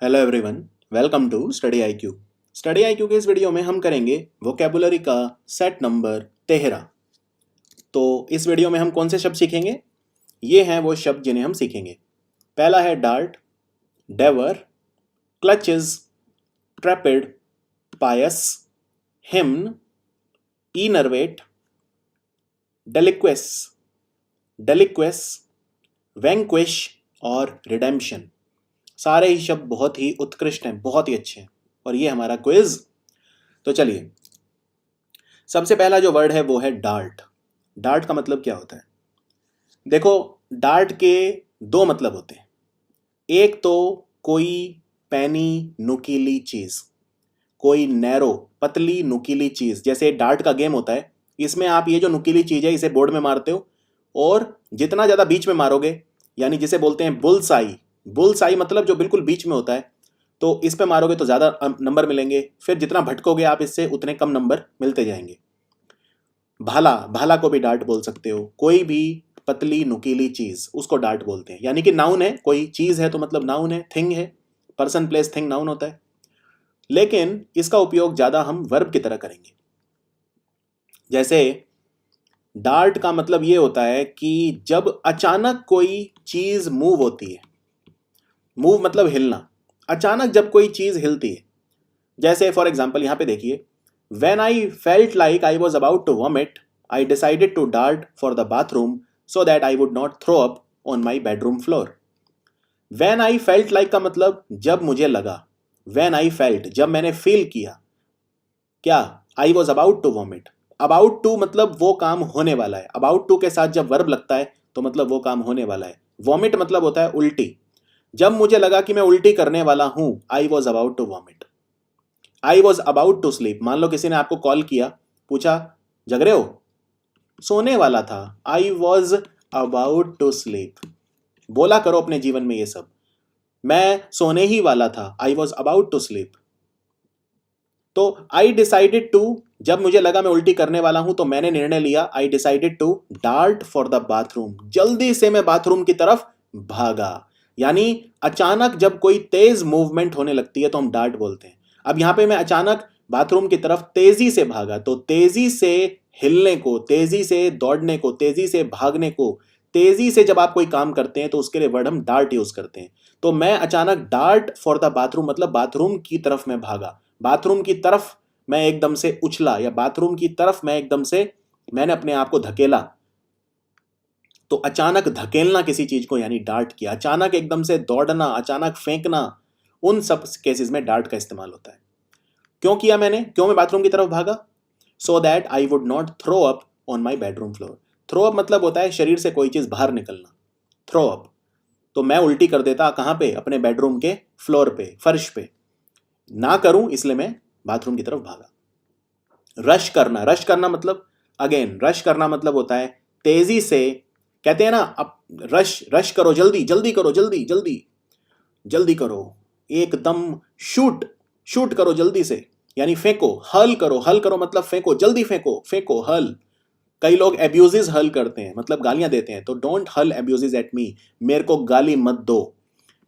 Hello everyone, welcome to study IQ. Study IQ के इस video में हम करेंगे वोकेबुलरी का सेट नंबर 13। तो इस वीडियो में हम कौन से शब्द सीखेंगे? ये हैं वो शब्द जिन्हें हम सीखेंगे। पहला है डार्ट, डेवर, क्लचेस, ट्रैपिड, पायस, हिम्न, इनर्वेट, डेलिक्वेस, डेलिक्वेस, वैंक्विश और रिडेम्पशन। सारे ही शब्द बहुत ही उत्कृष्ट हैं, बहुत ही अच्छे हैं। और ये हमारा क्विज। तो चलिए, सबसे पहला जो वर्ड है वो है डार्ट। डार्ट का मतलब क्या होता है? देखो, डार्ट के दो मतलब होते हैं। एक तो कोई पैनी नुकीली चीज, कोई नैरो पतली नुकीली चीज, जैसे डार्ट का गेम होता है। इसमें आप ये जो नुकीली चीज है इसे बोर्ड में मारते हो और जितना ज्यादा बीच में मारोगे, यानी जिसे बोलते हैं बुल्स आई। बुल्स आई मतलब जो बिल्कुल बीच में होता है, तो इस पे मारोगे तो ज्यादा नंबर मिलेंगे। फिर जितना भटकोगे आप इससे उतने कम नंबर मिलते जाएंगे। भाला, भाला को भी डार्ट बोल सकते हो। कोई भी पतली नुकीली चीज, उसको डार्ट बोलते हैं। यानी कि नाउन है, कोई चीज है तो मतलब नाउन है, थिंग है। पर्सन प्लेस थिंग नाउन होता है। लेकिन इसका उपयोग ज्यादा हम वर्ब की तरह करेंगे। जैसे डार्ट का मतलब ये होता है कि जब अचानक कोई चीज मूव होती है। मूव मतलब हिलना। अचानक जब कोई चीज हिलती है, जैसे फॉर एग्जाम्पल यहां पे देखिए, when I felt like I was about to vomit I decided to dart for the bathroom so that I would not throw up on my bedroom floor. When I felt like का मतलब जब मुझे लगा। When I felt, जब मैंने फील किया क्या, I was about to vomit. About to मतलब वो काम होने वाला है। अबाउट टू के साथ जब वर्ब लगता है तो मतलब वो काम होने वाला है। वॉमिट मतलब होता है उल्टी। जब मुझे लगा कि मैं उल्टी करने वाला हूं, I was about to vomit. I was about to sleep, मान लो किसी ने आपको कॉल किया, पूछा जग रहे हो, सोने वाला था। I was about to sleep. बोला करो अपने जीवन में ये सब, मैं सोने ही वाला था, I was about to sleep. तो आई डिसाइडेड टू, जब मुझे लगा मैं उल्टी करने वाला हूं तो मैंने निर्णय लिया, I decided to dart for the bathroom. जल्दी से मैं बाथरूम की तरफ भागा। यानी अचानक जब कोई तेज मूवमेंट होने लगती है तो हम डार्ट बोलते हैं। अब यहां पे मैं अचानक बाथरूम की तरफ तेजी से भागा, तो तेजी से हिलने को, तेजी से दौड़ने को, तेजी से भागने को, तेजी से जब आप कोई काम करते हैं तो उसके लिए वर्ड हम डार्ट यूज करते हैं। तो मैं अचानक डार्ट फॉर द बाथरूम मतलब बाथरूम की तरफ मैं भागा। बाथरूम की तरफ मैं एकदम से उछला, या बाथरूम की तरफ मैं एकदम से, मैंने अपने आप को धकेला। तो अचानक धकेलना किसी चीज को यानी डार्ट किया। अचानक एकदम से दौड़ना, अचानक फेंकना, उन सब केसेस में डार्ट का इस्तेमाल होता है। क्यों किया मैंने, क्यों मैं बाथरूम की तरफ भागा? So that I would not throw up on my bedroom floor. Throw up मतलब होता है शरीर से कोई चीज बाहर निकलना। थ्रो अप, तो मैं उल्टी कर देता कहां पे, अपने बेडरूम के फ्लोर पे, फर्श पे। ना करूं इसलिए मैं बाथरूम की तरफ भागा। रश करना, रश करना मतलब, अगेन रश करना मतलब होता है तेजी से, कहते हैं ना, अब रश रश करो, जल्दी जल्दी करो, जल्दी जल्दी जल्दी करो, एकदम शूट शूट करो जल्दी से, यानी फेंको, हल करो। हल करो मतलब फेंको, जल्दी फेंको, फेंको, हल। कई लोग एब्यूजेस हल करते हैं, मतलब गालियां देते हैं, तो डोंट हल एब्यूजेस एट मी, मेरे को गाली मत दो।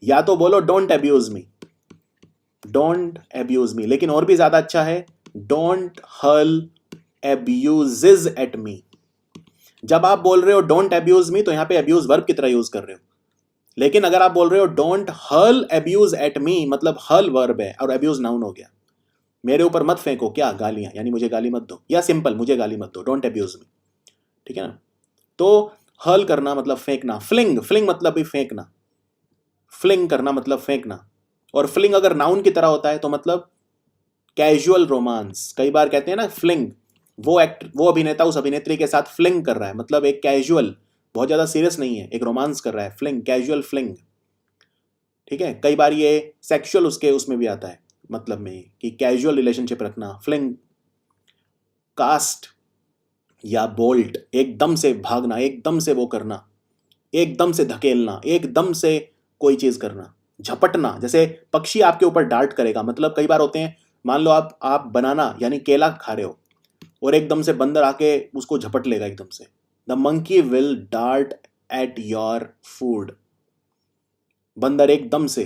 या तो बोलो don't abuse me, don't abuse me. लेकिन और भी ज्यादा अच्छा है, डोंट हल एब्यूजेस एट मी। जब आप बोल रहे हो डोंट एब्यूज मी तो यहां पे एब्यूज वर्ब की तरह यूज कर रहे हो। लेकिन अगर आप बोल रहे हो डोंट हल एब्यूज एट मी, मतलब हल वर्ब है और एब्यूज नाउन हो गया। मेरे ऊपर मत फेंको क्या, गालियां, यानी मुझे गाली मत दो, या सिंपल मुझे गाली मत दो, डोंट एब्यूज मी। ठीक है ना? तो हल करना मतलब फेंकना। फ्लिंग, फ्लिंग मतलब भी फेंकना। फ्लिंग करना मतलब फेंकना। और फ्लिंग अगर नाउन की तरह होता है तो मतलब कैजुअल रोमांस। कई बार कहते हैं ना फ्लिंग, वो अभिनेता उस अभिनेत्री के साथ फ्लिंग कर रहा है, मतलब एक कैजुअल, बहुत ज्यादा सीरियस नहीं है, एक रोमांस कर रहा है, फ्लिंग, कैजुअल फ्लिंग। ठीक है? कई बार ये सेक्सुअल उसके उसमें भी आता है, मतलब में कि कैजुअल रिलेशनशिप रखना, फ्लिंग। कास्ट या बोल्ट, एकदम से भागना, एकदम से वो करना, एकदम से धकेलना, एकदम से कोई चीज करना। झपटना, जैसे पक्षी आपके ऊपर डार्ट करेगा, मतलब कई बार होते हैं, मान लो आप बनाना यानी केला खा रहे हो और एकदम से बंदर आके उसको झपट लेगा एकदम से। The monkey will dart at your food. बंदर एकदम से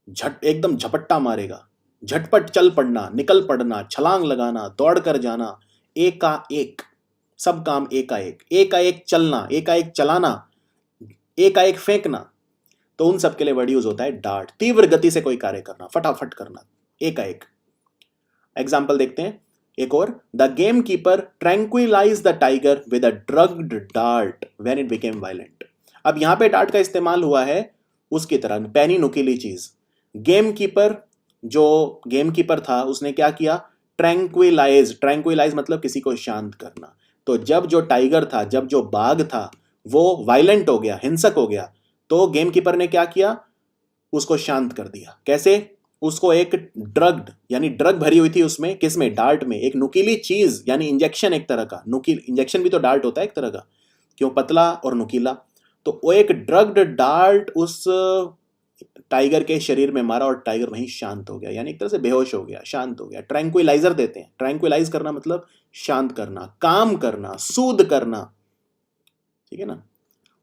एकदम झपट्टा मारेगा, झटपट चल पड़ना, निकल पड़ना, छलांग लगाना, दौड़ कर जाना, एकाएक, सब काम एकाएक चलना, एकाएक चलाना, एकाएक फेंकना। तो उन सब के लिए वर्ड यूज होता है डार्ट, तीव्र गति से कोई कार्य करना, फटाफट करना, एकाएक। एग्जाम्पल देखते हैं एक और, the game keeper tranquillise the tiger with a drugged dart when it became violent. अब यहां पे डार्ट का इस्तेमाल हुआ है उसकी तरह, पैनी नुकीली चीज। गेम कीपर, जो गेम कीपर था, उसने क्या किया, ट्रैंक्विलाइज मतलब किसी को शांत करना। तो जब जो टाइगर था, जब जो बाघ था वो वायलेंट हो गया, हिंसक हो गया, तो गेम कीपर ने क्या किया, उसको शांत कर दिया। कैसे, उसको एक ड्रग्ड, यानी ड्रग भरी हुई थी उसमें, किसमें, डार्ट में, एक नुकीली चीज, यानी इंजेक्शन, एक तरह का नुकील इंजेक्शन भी तो डार्ट होता है एक तरह का, क्यों, पतला और नुकीला। तो वो एक ड्रग्ड डार्ट उस टाइगर के शरीर में मारा और टाइगर वहीं शांत हो गया, यानी एक तरह से बेहोश हो गया, शांत हो गया। ट्रैंक्विलाइजर देते हैं, ट्रैंक्विलाइज करना मतलब शांत करना, काम करना, सूद करना, ठीक है ना।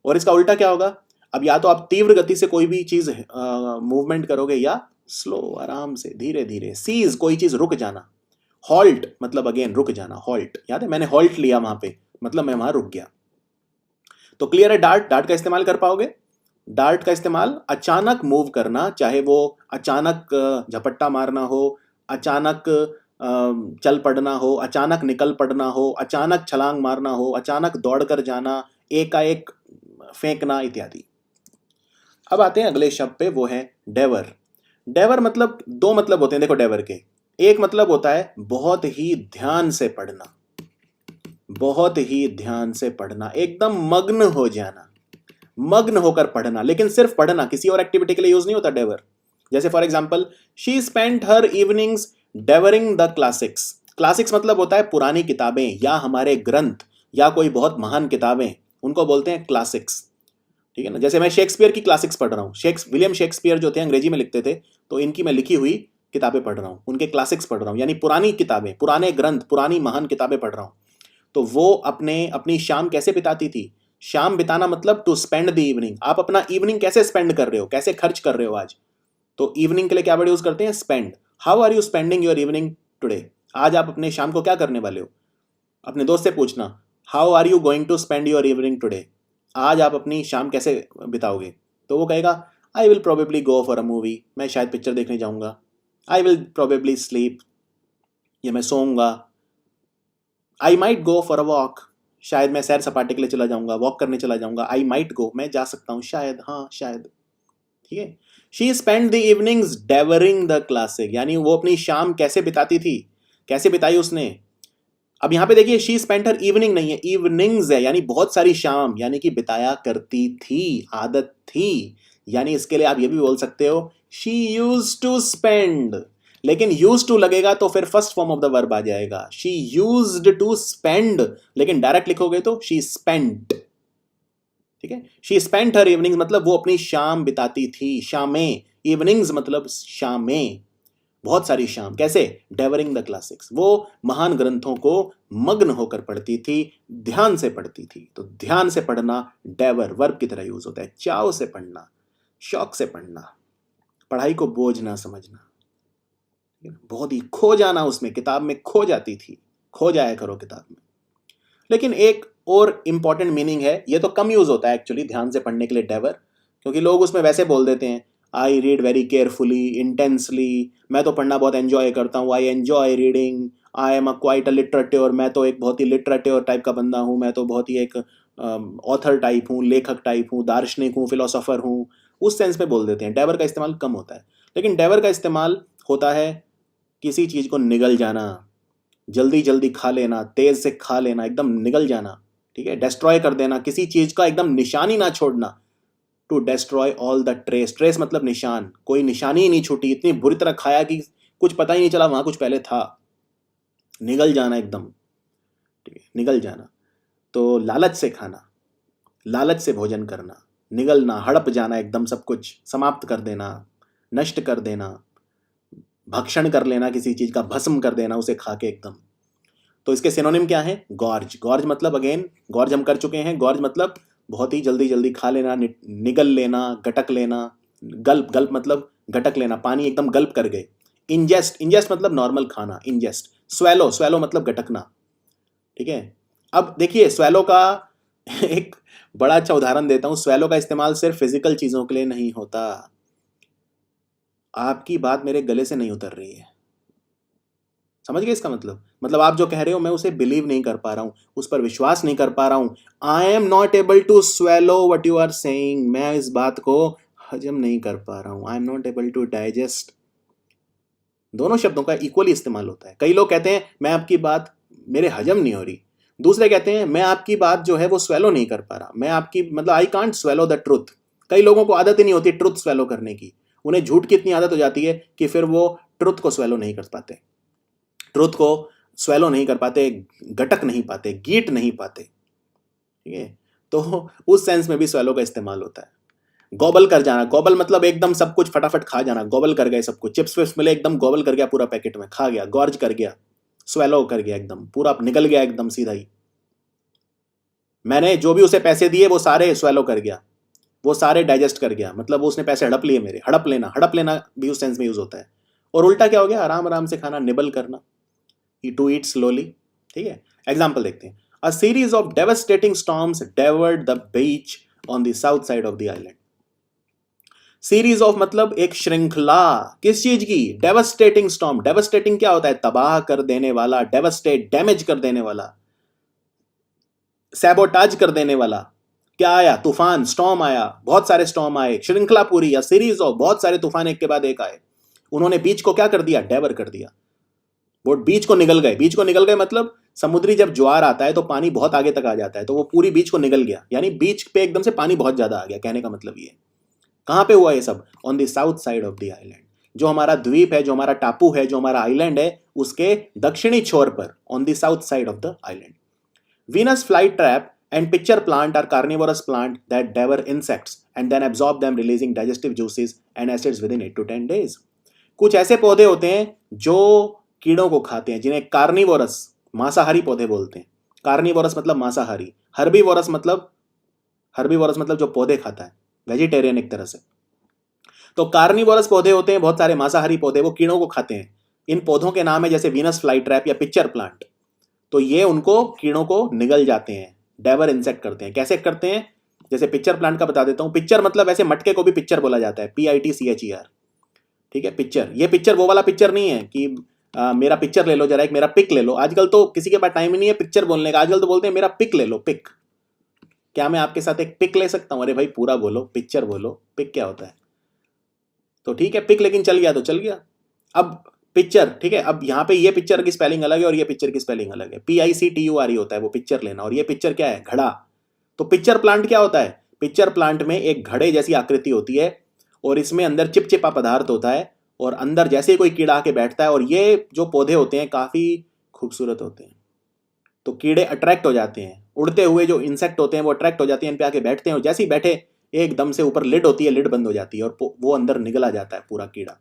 और इसका उल्टा क्या होगा, अब या तो आप तीव्र गति से कोई भी चीज मूवमेंट करोगे, या स्लो, आराम से, धीरे धीरे। सीज, कोई चीज रुक जाना। हॉल्ट मतलब अगेन रुक जाना, हॉल्ट, याद है मैंने हॉल्ट लिया वहां पे, मतलब मैं वहां रुक गया। तो क्लियर है, डार्ट, डार्ट का इस्तेमाल कर पाओगे। डार्ट का इस्तेमाल अचानक मूव करना, चाहे वो अचानक झपट्टा मारना हो, अचानक चल पड़ना हो, अचानक निकल पड़ना हो, अचानक छलांग मारना हो, अचानक दौड़ कर जाना, एकाएक फेंकना इत्यादि। अब आते हैं अगले शब्द पे, वो है डेवर। डेवर मतलब, दो मतलब होते हैं देखो डेवर के। एक मतलब होता है बहुत ही ध्यान से पढ़ना, बहुत ही ध्यान से पढ़ना, एकदम मग्न हो जाना, मग्न होकर पढ़ना। लेकिन सिर्फ पढ़ना, किसी और एक्टिविटी के लिए यूज नहीं होता डेवर। जैसे for example, she spent her evenings devouring the classics. Classics मतलब होता है पुरानी किताबें या हमारे ग्रंथ या कोई बहुत महान किताबें, उनको बोलते हैं क्लासिक्स, ठीक है ना। जैसे मैं शेक्सपियर की क्लासिक्स पढ़ रहा हूँ, विलियम शेक्सपियर जो थे अंग्रेजी में लिखते थे, तो इनकी मैं लिखी हुई किताबें पढ़ रहा हूँ, उनके क्लासिक्स पढ़ रहा हूँ, यानी पुरानी किताबें, पुराने ग्रंथ, पुरानी महान किताबें पढ़ रहा हूँ। तो वो अपनी शाम कैसे बिताती थी, शाम बिताना मतलब टू स्पेंड द इवनिंग। आप अपना इवनिंग कैसे स्पेंड कर रहे हो, कैसे खर्च कर रहे हो आज, तो इवनिंग के लिए क्या वर्ड यूज करते हैं, spend. How are you spending your evening today, आज आप अपने शाम को क्या करने वाले हो। अपने दोस्त से पूछना, how are you going to spend your evening today, आज आप अपनी शाम कैसे बिताओगे। तो वो कहेगा, I will probably go for a movie, मैं शायद पिक्चर देखने जाऊंगा। आई विल प्रोबेबली स्लीप, या मैं सोऊंगा। I might go for a walk, शायद मैं सैर सपाटे के लिए चला जाऊंगा, वॉक करने चला जाऊंगा। आई माइट गो, मैं जा सकता हूँ, शायद, हाँ शायद, ठीक है। She spend the evenings devouring the classic, यानी वो अपनी शाम कैसे बिताती थी, कैसे बिताई उसने। अब यहां पे देखिए, शी स्पेंट हर इवनिंग नहीं है, इवनिंग्स है, यानी बहुत सारी शाम, यानी कि बिताया करती थी, आदत थी। यानी इसके लिए आप ये भी बोल सकते हो, शी यूज टू स्पेंड। लेकिन यूज टू लगेगा तो फिर first form of the verb आ जाएगा, शी यूज्ड टू स्पेंड। लेकिन डायरेक्ट लिखोगे तो शी स्पेंट, ठीक है। शी स्पेंट हर इवनिंग्स मतलब वो अपनी शाम बिताती थी, शामें। इवनिंग्स मतलब शामें, बहुत सारी शाम। कैसे, डेवरिंग द क्लासिक्स, वो महान ग्रंथों को मग्न होकर पढ़ती थी, ध्यान से पढ़ती थी। तो ध्यान से पढ़ना डेवर वर्ब की तरह यूज होता है, चाव से पढ़ना, शौक से पढ़ना, पढ़ाई को बोझ ना समझना, बहुत ही खो जाना उसमें, किताब में खो जाती थी, खो जाया करो किताब में। लेकिन एक और इंपॉर्टेंट मीनिंग है, ये तो कम यूज होता है एक्चुअली ध्यान से पढ़ने के लिए डेवर, क्योंकि लोग उसमें वैसे बोल देते हैं, I read very carefully, intensely, मैं तो पढ़ना बहुत एंजॉय करता हूँ, I enjoy reading, I am quite a literative, मैं तो एक बहुत ही लिटरेटिव टाइप का बंदा हूँ, मैं तो बहुत ही एक ऑथर टाइप हूँ, लेखक टाइप हूँ, दार्शनिक हूँ, फिलोसोफर हूँ, उस सेंस में बोल देते हैं। डेवर का इस्तेमाल कम होता है। लेकिन डेवर का इस्तेमाल होता है किसी चीज़ को निगल जाना, जल्दी जल्दी खा लेना, तेज से खा लेना, एकदम निगल जाना, ठीक है। डिस्ट्रॉय कर देना, किसी चीज का एकदम निशानी ना छोड़ना, to destroy all the trace. Trace मतलब निशान, कोई निशानी ही नहीं छूटी, इतनी बुरी तरह खाया कि कुछ पता ही नहीं चला वहां कुछ पहले था। निगल जाना एकदम, ठीक है, निगल जाना। तो लालच से खाना, लालच से भोजन करना, निगलना, हड़प जाना, एकदम सब कुछ समाप्त कर देना, नष्ट कर देना, भक्षण कर लेना, किसी चीज का भस्म कर देना उसे खा के एकदम। तो इसके सिनोनिम क्या है, गॉर्ज। गॉर्ज मतलब अगेन, गॉर्ज हम कर चुके हैं, गॉर्ज मतलब बहुत ही जल्दी जल्दी खा लेना, निगल लेना, गटक लेना, गल्प, गल्प मतलब गटक लेना, पानी एकदम गल्प कर गए। इंजेस्ट, इंजेस्ट मतलब नॉर्मल खाना, इंजेस्ट। स्वेलो, स्वेलो मतलब गटकना, ठीक है। अब देखिए स्वेलो का एक बड़ा अच्छा उदाहरण देता हूं। स्वेलो का इस्तेमाल सिर्फ फिजिकल चीजों के लिए नहीं होता। आपकी बात मेरे गले से नहीं उतर रही है, समझ गए इसका मतलब आप जो कह रहे हो मैं उसे बिलीव नहीं कर पा रहा हूं, उस पर विश्वास नहीं कर पा रहा हूं। I am not able to swallow what you are saying, मैं इस बात को हजम नहीं कर पा रहा हूं। I am not able to digest. दोनों शब्दों का इक्वली इस्तेमाल होता है। कई लोग कहते हैं मैं आपकी बात मेरे हजम नहीं हो रही, दूसरे कहते हैं मैं आपकी बात जो है वो स्वेलो नहीं कर पा रहा, मैं आपकी मतलब I can't swallow the truth. कई लोगों को आदत ही नहीं होती ट्रुथ स्वेलो करने की, उन्हें झूठ की इतनी आदत हो जाती है कि फिर वो ट्रुथ को स्वेलो नहीं कर पाते, ट्रुथ को स्वेलो नहीं कर पाते, गटक नहीं पाते, गीट नहीं पाते, ठीक है। तो उस सेंस में भी स्वेलो का इस्तेमाल होता है। गॉबल कर जाना, गॉबल मतलब एकदम सब कुछ फटाफट खा जाना, गॉबल कर गए सब कुछ, चिप्स विप्स मिले एकदम गॉबल कर गया पूरा पैकेट में, खा गया, गॉर्ज कर गया, स्वेलो कर गया, एकदम पूरा निकल गया एकदम सीधा ही। मैंने जो भी उसे पैसे दिए वो सारे स्वेलो कर गया, वो सारे डाइजेस्ट कर गया, मतलब उसने पैसे हड़प लिए मेरे। हड़प लेना, हड़प लेना भी उस सेंस में यूज होता है। और उल्टा क्या हो गया, आराम आराम से खाना, निबल करना, टू ईट स्लोली, ठीक है। एग्जाम्पल देखते हैं। A series of devastating storms devoured the beach on the south side of the island. Series of मतलब एक श्रृंखला, किस चीज की, डेवास्टेटिंग स्टॉर्म। डेवास्टेटिंग क्या होता है, तबाह कर देने वाला, डेवास्टेट डैमेज कर देने वाला, सैबोटाज कर देने वाला। क्या आया, तूफान, स्टॉर्म आया, बहुत सारे स्टॉर्म आए, श्रृंखला पूरी या सीरीज ऑफ बहुत सारे तूफान एक के बाद एक आए। उन्होंने बीच को क्या कर दिया, डेवर कर दिया, वो बीच को निगल गए। बीच को निगल गए मतलब समुद्री जब ज्वार आता है तो पानी बहुत आगे तक आ जाता है, तो वो पूरी बीच को निगल गया, यानी बीच पे एकदम से पानी बहुत ज्यादा आ गया। कहने का मतलब ये कहां पे हुआ ये सब, on the south side of the island. जो हमारा द्वीप है, जो हमारा टापू है, जो हमारा आइलैंड है, उसके दक्षिणी छोर पर, on the south side of the island. Venus flytrap and pitcher plant are carnivorous plant that devour insects and then absorb them, releasing digestive juices and acids within 8 to 10 days. कुछ ऐसे पौधे होते हैं जो कीड़ों को खाते हैं, जिन्हें कार्निवोरस, मांसाहारी पौधे बोलते हैं। कार्निवोरस मतलब मांसाहारी, हर्बीवोरस मतलब जो पौधे खाता है, वेजिटेरियन एक तरह से। तो कार्निवोरस पौधे होते हैं बहुत सारे, मांसाहारी पौधे, वो कीड़ों को खाते हैं। इन पौधों के नाम है जैसे वीनस फ्लाईट्रैप या पिक्चर प्लांट। तो ये उनको कीड़ों को निगल जाते हैं, डेवर इंसेक्ट करते हैं। कैसे करते हैं, जैसे पिक्चर प्लांट का बता देता हूं। पिक्चर मतलब वैसे मटके को भी पिक्चर बोला जाता है, PITCHER, ठीक है। पिक्चर, ये पिक्चर वो वाला पिक्चर नहीं है कि मेरा पिक्चर ले लो जरा, एक मेरा पिक ले लो। आजकल तो किसी के पास टाइम ही नहीं है पिक्चर बोलने का, आजकल तो बोलते हैं मेरा पिक ले लो, पिक। क्या मैं आपके साथ एक पिक ले सकता हूं? अरे भाई पूरा बोलो, पिक्चर बोलो, पिक क्या होता है? तो ठीक है पिक, लेकिन चल गया तो चल गया। अब पिक्चर, ठीक है। अब यहाँ पे ये पिक्चर की स्पेलिंग अलग है और ये पिक्चर की स्पेलिंग अलग है। PICTURE होता है वो पिक्चर लेना, और ये पिक्चर क्या है, घड़ा। तो पिक्चर प्लांट क्या होता है, पिक्चर प्लांट में एक घड़े जैसी आकृति होती है और इसमें अंदर चिपचिपा पदार्थ होता है, और अंदर जैसे कोई कीड़ा आके बैठता है, और ये जो पौधे होते हैं काफी खूबसूरत होते हैं। तो कीड़े अट्रैक्ट हो जाते हैं, उड़ते हुए जो इंसेक्ट होते हैं वो अट्रैक्ट हो जाते हैं, इन पे आके बैठते हैं, और जैसे ही बैठे एकदम से ऊपर लिड होती है, लिड बंद हो जाती है और वो अंदर निगला जाता है पूरा कीड़ा।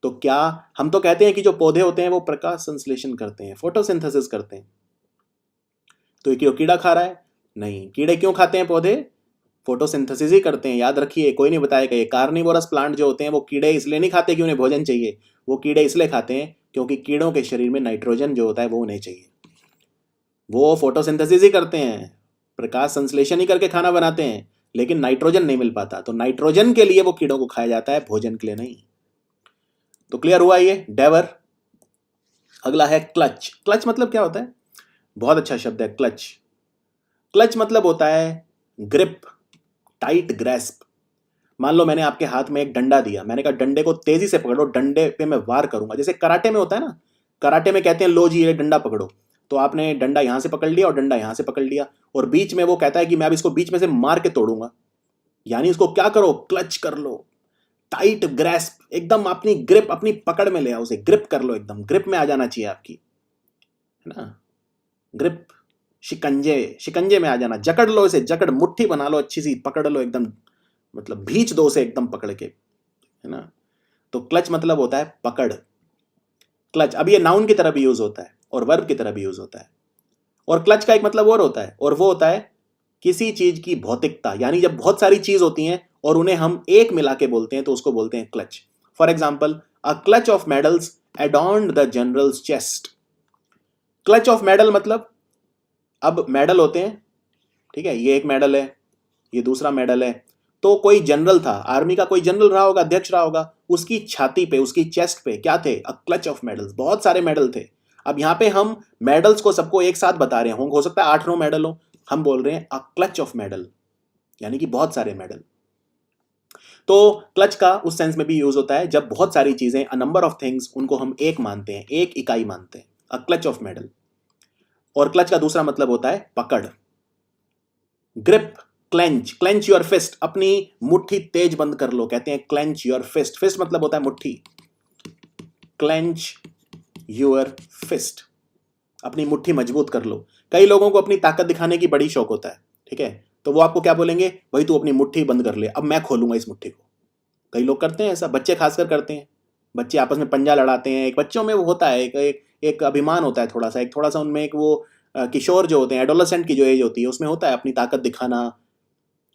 तो क्या हम तो कहते हैं कि जो पौधे होते हैं वो प्रकाश संश्लेषण करते हैं, फोटोसिंथेसिस करते हैं। तो ये क्यों कीड़ा खा रहा है? नहीं, कीड़े क्यों खाते हैं पौधे? फोटोसिंथेसिस ही करते हैं। याद रखिए, कोई नहीं बताएगा। ये कार्निवोरस प्लांट जो होते हैं वो कीड़े इसलिए नहीं खाते कि उन्हें भोजन चाहिए, वो कीड़े इसलिए खाते हैं क्योंकि कीड़ों के शरीर में नाइट्रोजन जो होता है वो उन्हें चाहिए। वो फोटोसिंथेसिस ही करते हैं, प्रकाश संश्लेषण ही करके खाना बनाते हैं, लेकिन नाइट्रोजन नहीं मिल पाता, तो नाइट्रोजन के लिए वो कीड़ों को खाया जाता है, भोजन के लिए नहीं। तो क्लियर हुआ ये डेवर। अगला है क्लच। क्लच मतलब क्या होता है? बहुत अच्छा शब्द है क्लच। क्लच मतलब होता है ग्रिप, टाइट ग्रैस्प। मान लो मैंने आपके हाथ में एक डंडा दिया, मैंने कहा डंडे को तेजी से पकड़ो, डंडे पे मैं वार करूंगा। जैसे कराटे में होता है ना, कराटे में कहते हैं लो जी ये डंडा पकड़ो, तो आपने डंडा यहां से पकड़ लिया और डंडा यहां से पकड़ लिया, और बीच में वो कहता है कि मैं अब इसको बीच में से मार के तोड़ूंगा। यानी इसको क्या करो, क्लच कर लो, टाइट ग्रैस्प, एकदम अपनी ग्रिप, अपनी पकड़ में ले आओ उसे, ग्रिप कर लो, एकदम ग्रिप में आ जाना चाहिए आपकी, है ना। ग्रिप, शिकंजे, शिकंजे में आ जाना, जकड़ लो इसे, जकड़, मुट्ठी बना लो, अच्छी सी पकड़ लो एकदम, मतलब भींच दो उसे एकदम पकड़ के, है ना। तो क्लच मतलब होता है पकड़, क्लच। अब ये नाउन की तरह भी यूज होता है और वर्ब की तरह भी यूज होता है। और क्लच का एक मतलब और होता है, और वो होता है किसी चीज की भौतिकता, यानी जब बहुत सारी चीज होती हैं और उन्हें हम एक मिला के बोलते हैं तो उसको बोलते हैं clutch. For example, a clutch of medals adorned the generals chest. Clutch of medal मतलब, अब मेडल होते हैं, ठीक है, ये एक मेडल है, ये दूसरा मेडल है, तो कोई जनरल था, आर्मी का कोई जनरल रहा होगा, अध्यक्ष रहा होगा, उसकी छाती पे, उसकी चेस्ट पे क्या थे? अ क्लच ऑफ मेडल्स, बहुत सारे मेडल थे। अब यहां पे हम मेडल्स को सबको एक साथ बता रहे हैं, हो सकता है 8-9 मेडल हो, हम बोल रहे हैं अ क्लच ऑफ मेडल, यानी कि बहुत सारे मेडल। तो क्लच का उस सेंस में भी यूज होता है जब बहुत सारी चीजें, अ नंबर ऑफ थिंग्स, उनको हम एक मानते हैं, एक इकाई मानते हैं, अ क्लच ऑफ मेडल। और क्लच का दूसरा मतलब होता है पकड़, grip, clench, clench your fist, अपनी मुट्ठी तेज बंद कर लो, कहते हैं क्लेंच योर फिस्ट। फिस्ट मतलब होता है मुट्ठी, क्लेंच योर फिस्ट, अपनी मुट्ठी मजबूत कर लो। कई लोगों को अपनी ताकत दिखाने की बड़ी शौक होता है, ठीक है, तो वो आपको क्या बोलेंगे? भाई तू अपनी मुट्ठी बंद कर ले, अब मैं खोलूंगा इस मुट्ठी को। कई लोग करते हैं ऐसा, बच्चे खासकर करते हैं, बच्चे आपस में पंजा लड़ाते हैं। एक बच्चों में वो होता है, एक अभिमान होता है, थोड़ा सा उनमें एक वो किशोर जो होते हैं, एडोलेसेंट की जो एज होती है, उसमें होता है अपनी ताकत दिखाना,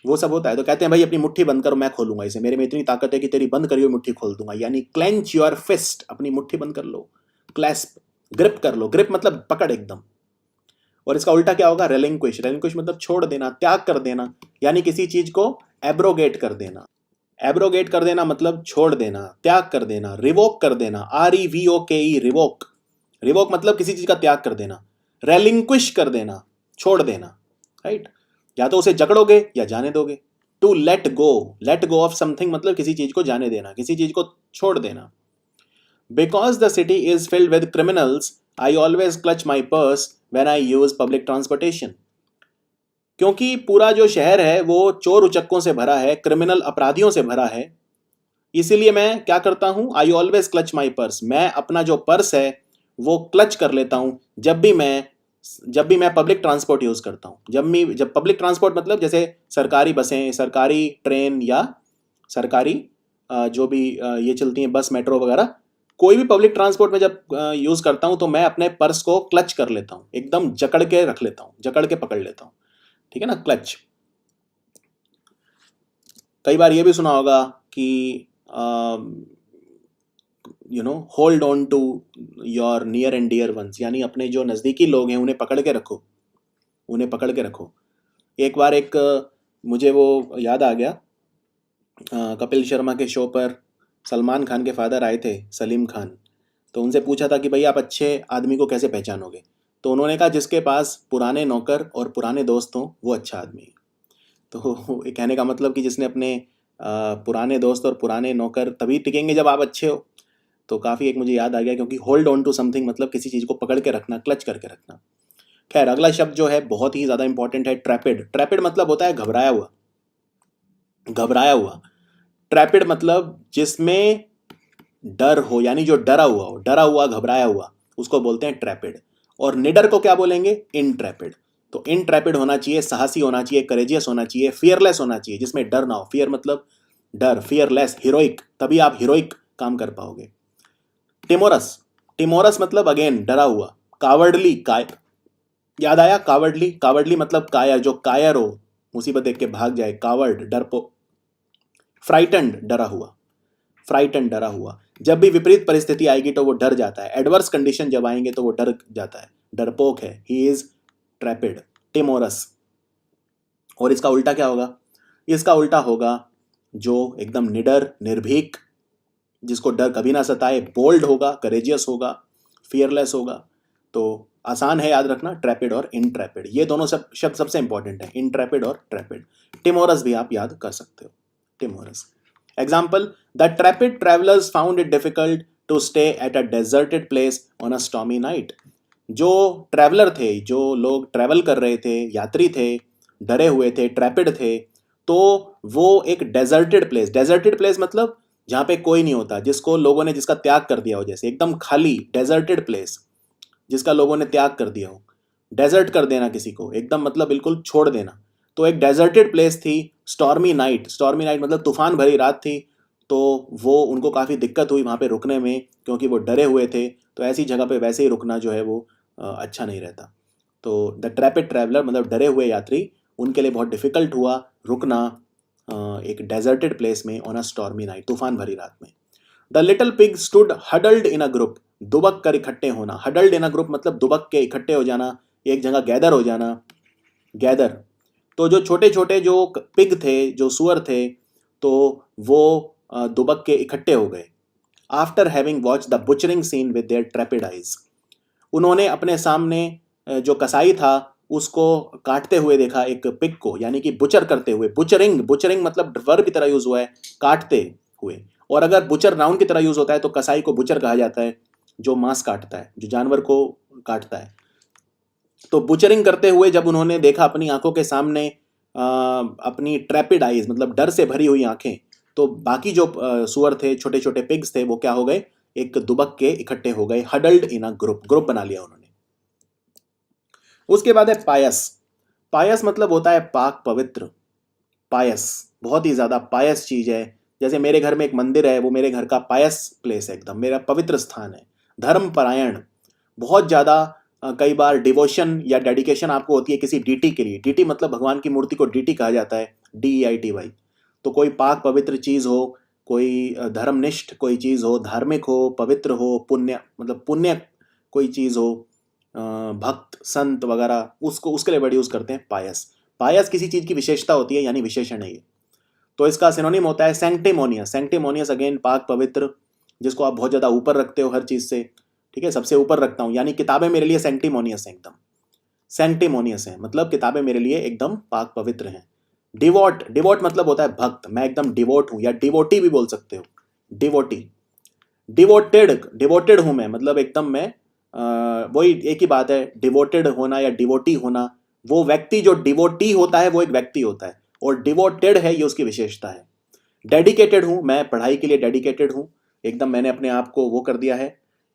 वो सब होता है। तो कहते हैं भाई अपनी मुट्ठी बंद करो, मैं खोलूंगा इसे, मेरे में इतनी ताकत है कि तेरी बंद करी हुई मुट्ठी खोल दूंगा, यानी क्लेंच योर फिस्ट, अपनी मुट्ठी बंद कर लो, क्लैस्प, ग्रिप कर लो, ग्रिप मतलब पकड़ एकदम। और इसका उल्टा क्या होगा? रेलिंक्विश, रेलिंक्विश मतलब छोड़ देना, त्याग कर देना, यानी किसी चीज को एब्रोगेट कर देना। एब्रोगेट कर देना मतलब छोड़ देना, त्याग कर देना, रिवोक कर देना, REVOKE, रिवोक, रिवोक मतलब किसी चीज का त्याग कर देना, रेलिंक्विश कर देना, छोड़ देना, राइट? या तो उसे जकड़ोगे या जाने दोगे। To let go of something मतलब किसी चीज को जाने देना, किसी चीज को छोड़ देना। Because the city is filled with criminals, I always clutch my purse when I use public transportation. क्योंकि पूरा जो शहर है वो चोर उचक्कों से भरा है, क्रिमिनल अपराधियों से भरा है, इसीलिए मैं क्या करता हूं? I always clutch my purse, मैं अपना जो पर्स है वो क्लच कर लेता हूं जब भी मैं पब्लिक ट्रांसपोर्ट यूज करता हूं। जब पब्लिक ट्रांसपोर्ट मतलब जैसे सरकारी बसें, सरकारी ट्रेन, या सरकारी जो भी ये चलती हैं बस, मेट्रो वगैरह, कोई भी पब्लिक ट्रांसपोर्ट में जब यूज करता हूं तो मैं अपने पर्स को क्लच कर लेता हूं, एकदम जकड़ के रख लेता हूं, जकड़ के पकड़ लेता हूं, ठीक है ना, क्लच। कई बार ये भी सुना होगा कि hold on to your near and dear ones, यानी अपने जो नज़दीकी लोग हैं उन्हें पकड़ के रखो, उन्हें पकड़ के रखो। एक बार मुझे वो याद आ गया, कपिल शर्मा के शो पर सलमान खान के फादर आए थे, सलीम खान, तो उनसे पूछा था कि भाई आप अच्छे आदमी को कैसे पहचानोगे? तो उन्होंने कहा जिसके पास पुराने नौकर और पुराने दोस्त हों वो अच्छा आदमी है। तो ये कहने का मतलब कि जिसने अपने पुराने दोस्त और पुराने नौकर तभी टिकेंगे जब आप अच्छे हो। तो काफ़ी एक मुझे याद आ गया, क्योंकि होल्ड ऑन टू समथिंग मतलब किसी चीज़ को पकड़ के रखना, क्लच करके रखना। खैर, अगला शब्द जो है बहुत ही ज़्यादा इंपॉर्टेंट है, ट्रैपिड। ट्रैपिड मतलब होता है घबराया हुआ, घबराया हुआ। ट्रैपिड मतलब जिसमें डर हो, यानी जो डरा हुआ हो, डरा हुआ, घबराया हुआ, उसको बोलते हैं ट्रैपिड। और निडर को क्या बोलेंगे? इनट्रैपिड। तो इनट्रैपिड होना चाहिए, साहसी होना चाहिए, करेजियस होना चाहिए, फियरलेस होना चाहिए, जिसमें डर ना हो। फियर मतलब डर, फियरलेस, हीरोइक, तभी आप हीरोइक काम कर पाओगे। टिमोरस, टिमोरस मतलब अगेन डरा हुआ। कावर्डली, याद आया? कावर्डली, कावर्डली मतलब कायर, जो कायर हो, मुसीबत देख के भाग जाए, कावर्ड, डरपो। फ्राइटन्ड, डरा हुआ, फ्राइटन, डरा हुआ। जब भी विपरीत परिस्थिति आएगी तो वो डर जाता है, एडवर्स कंडीशन जब आएंगे तो वो डर जाता है, डरपोक है, ही इज ट्रैपिड, टिमोरस। और इसका उल्टा क्या होगा? इसका उल्टा होगा जो एकदम निडर, निर्भीक, जिसको डर कभी ना सताए, बोल्ड होगा, करेजियस होगा, फियरलेस होगा। तो आसान है याद रखना, ट्रैपिड और इनट्रैपिड, ये दोनों सब शब्द सबसे इंपॉर्टेंट है, इनट्रैपिड और ट्रैपिड। टिमोरस भी आप याद कर सकते हो, timorous. Example, the trapid travelers found it difficult to stay at a deserted place on a stormy night. जो ट्रैवलर थे, जो लोग ट्रैवल कर रहे थे, यात्री थे, डरे हुए थे, ट्रैपिड थे, तो वो एक डेजर्टेड प्लेस मतलब जहाँ पे कोई नहीं होता, जिसको लोगों ने, जिसका त्याग कर दिया हो, जैसे एकदम खाली, डेजर्टेड प्लेस जिसका लोगों ने त्याग कर दिया हो। डेजर्ट कर देना किसी को, एकदम मतलब बिल्कुल छोड़ देना। तो एक डेजर्टेड प्लेस थी, स्टॉर्मी नाइट, स्टॉर्मी नाइट मतलब तूफान भरी रात थी, तो वो उनको काफ़ी दिक्कत हुई वहाँ पे रुकने में, क्योंकि वो डरे हुए थे। तो ऐसी जगह पे वैसे ही रुकना जो है वो अच्छा नहीं रहता। तो द ट्रैपिड ट्रैवलर मतलब डरे हुए यात्री, उनके लिए बहुत डिफ़िकल्ट हुआ रुकना एक डेजर्टेड प्लेस में ऑन अ स्टॉर्मी नाइट, तूफान भरी रात में। The little pig stood huddled in a group, दुबक कर इकट्ठे होना। हडल्ड इन अ ग्रुप मतलब दुबक के, इकट्ठे हो जाना, एक जगह गैदर हो जाना, गैदर। तो जो छोटे छोटे जो पिग थे, जो सुअर थे, तो वो दुबक के इकट्ठे हो गए। After having watch the butchering scene with their trepid eyes, उन्होंने अपने सामने जो कसाई था उसको काटते हुए देखा, एक पिग को, यानी कि बुचर करते हुए। बुचरिंग, बुचरिंग मतलब वर्ब की तरह यूज हुआ है, काटते हुए। और अगर बुचर नाउन की तरह यूज होता है तो कसाई को बुचर कहा जाता है, जो मांस काटता है, जो जानवर को काटता है। तो बुचरिंग करते हुए जब उन्होंने देखा अपनी आंखों के सामने अपनी ट्रैपिड आइज मतलब डर से भरी हुई आंखें, तो बाकी जो सुअर थे, छोटे छोटे पिग्स थे, वो क्या हो गए, एक दुबक के इकट्ठे हो गए। Huddled in a group, group बना लिया उन्होंने। उसके बाद है पायस। पायस मतलब होता है पाक पवित्र। पायस बहुत ही ज्यादा पायस चीज है। जैसे मेरे घर में एक मंदिर है, वो मेरे घर का पायस प्लेस है, एकदम मेरा पवित्र स्थान है। धर्म परायण, बहुत ज्यादा कई बार डिवोशन या डेडिकेशन आपको होती है किसी डीटी के लिए। डीटी मतलब भगवान की मूर्ति को डीटी कहा जाता है, DEITY। तो कोई पाक पवित्र चीज हो, कोई धर्मनिष्ठ कोई चीज हो, धार्मिक हो, पवित्र हो, पुण्य मतलब पुण्य कोई चीज हो, भक्त संत वगैरह, उसको उसके लिए वर्ड यूज करते हैं पायस। पायस किसी चीज की विशेषता होती है, यानी विशेषण है ये। तो इसका सिनोनिम होता है सैंक्टिमोनियस। सैंक्टिमोनियस अगेन पाक पवित्र, जिसको आप बहुत ज्यादा ऊपर रखते हो हर चीज से, ठीक है, सबसे ऊपर रखता हूं, यानी किताबें मेरे लिए सैंक्टिमोनियस है, एकदम सैंक्टिमोनियस है, मतलब किताबें मेरे लिए एकदम पाक पवित्र हैं। डिवोट, डिवोट मतलब होता है भक्त, मैं एकदम डिवोट हूं, या डिवोटी भी बोल सकते हो, डिवोटी। डिवोटेड, डिवोटेड हूं मैं, मतलब एकदम मैं वही एक ही बात है, डिवोटेड होना या डिवोटी होना। वो व्यक्ति जो डिवोटी होता है वो एक व्यक्ति होता है, और डिवोटेड है ये उसकी विशेषता है। डेडिकेटेड हूं मैं, पढ़ाई के लिए डेडिकेटेड हूं, एकदम मैंने अपने आप को वो कर दिया है,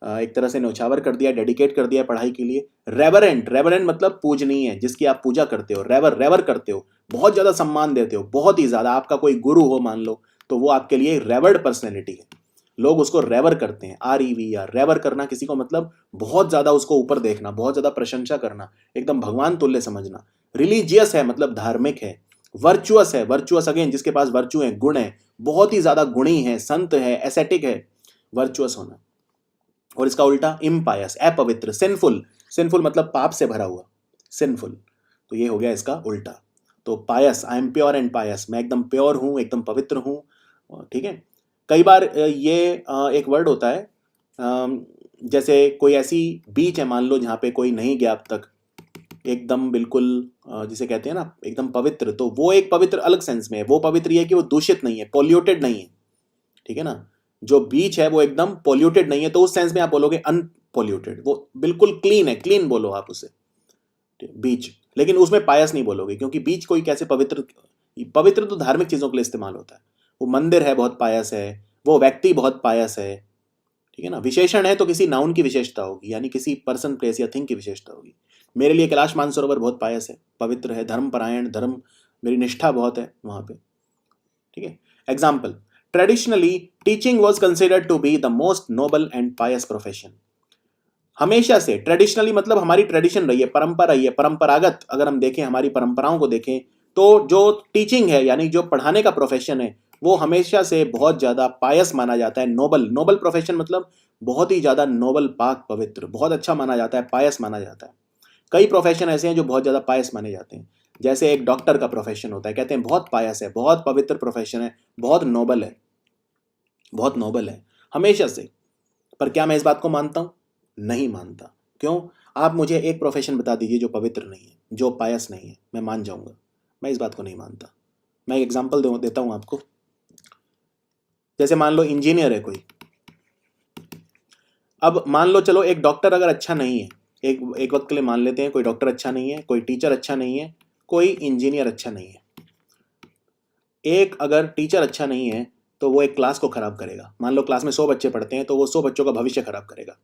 एक तरह से न्यौछावर कर दिया, डेडिकेट कर दिया पढ़ाई के लिए। रेवरेंट, रेवरेंट मतलब पूजनीय है, जिसकी आप पूजा करते हो, रेवर, रेवर करते हो, बहुत ज्यादा सम्मान देते हो, बहुत ही ज्यादा। आपका कोई गुरु हो मान लो, तो वो आपके लिए रेवर्ड पर्सनैलिटी है, लोग उसको रेवर करते हैं, REVER। रेवर करना किसी को मतलब बहुत ज्यादा उसको ऊपर देखना, बहुत ज्यादा प्रशंसा करना, एकदम भगवान तुल्य समझना। रिलीजियस है मतलब धार्मिक है। वर्चुअस है, वर्चुअस अगेन जिसके पास वर्चू है, गुण है, बहुत ही ज्यादा गुणी है, संत है, एसेटिक है, वर्चुअस होना। और इसका उल्टा इम्पायस, अपवित्र, सिंफुल। सिंफुल मतलब पाप से भरा हुआ, सिंफुल। तो ये हो गया इसका उल्टा। तो pious, I am pure and pious, मैं एकदम प्योर हूं, एकदम पवित्र हूं, ठीक है। कई बार ये एक वर्ड होता है, जैसे कोई ऐसी बीच है मान लो जहाँ पे कोई नहीं गया अब तक, एकदम बिल्कुल जिसे कहते हैं ना एकदम पवित्र, तो वो एक पवित्र अलग सेंस में है। वो पवित्र ये है कि वो दूषित नहीं है, पॉल्यूटेड नहीं है, ठीक है ना। जो बीच है वो एकदम पॉल्यूटेड नहीं है, तो उस सेंस में आप बोलोगे अनपॉल्यूटेड, वो बिल्कुल क्लीन है, क्लीन बोलो आप उसे, बीच। लेकिन उसमें पायस नहीं बोलोगे, क्योंकि बीच कोई कैसे पवित्र, पवित्र तो धार्मिक चीजों के लिए इस्तेमाल होता है। वो मंदिर है बहुत पायस है, वो व्यक्ति बहुत पायस है, ठीक है ना। विशेषण है तो किसी नाउन की विशेषता होगी, यानी किसी पर्सन प्लेस या थिंग की विशेषता होगी। मेरे लिए कैलाश मानसरोवर बहुत पायस है, पवित्र है, धर्म परायण, धर्म मेरी निष्ठा बहुत है वहां पे, ठीक है। Example, traditionally teaching was considered to be the most noble and pious profession. हमेशा से, ट्रेडिशनली मतलब हमारी ट्रेडिशन रही है, परंपरा रही है, परंपरागत अगर हम देखें, हमारी परंपराओं को देखें, तो जो टीचिंग है यानी जो पढ़ाने का प्रोफेशन है, वो हमेशा से बहुत ज्यादा पायस माना जाता है। नोबल, नोबल प्रोफेशन मतलब बहुत ही ज्यादा नोबल, पाक पवित्र, बहुत अच्छा माना जाता है, पायस माना जाता है। कई प्रोफेशन ऐसे हैं जो बहुत ज्यादा पायस माने जाते हैं। जैसे एक डॉक्टर का प्रोफेशन होता है, कहते हैं बहुत पायस है, बहुत पवित्र प्रोफेशन है, बहुत नोबल है, बहुत नोबल है हमेशा से। पर क्या मैं इस बात को मानता हूं? नहीं मानता। क्यों? आप मुझे एक प्रोफेशन बता दीजिए जो पवित्र नहीं है, जो पायस नहीं है, मैं मान जाऊंगा। मैं इस बात को नहीं मानता। मैं एक एग्जांपल देता हूं आपको। जैसे मान लो इंजीनियर है कोई, अब मान लो चलो एक डॉक्टर अगर अच्छा नहीं है, एक वक्त के लिए मान लेते हैं कोई डॉक्टर अच्छा नहीं है, कोई टीचर अच्छा नहीं है, कोई इंजीनियर अच्छा नहीं है। एक अगर टीचर अच्छा नहीं है तो वो एक क्लास को खराब करेगा। मान लो क्लास में 100 बच्चे पढ़ते हैं तो वो 100 बच्चों का भविष्य खराब करेगा।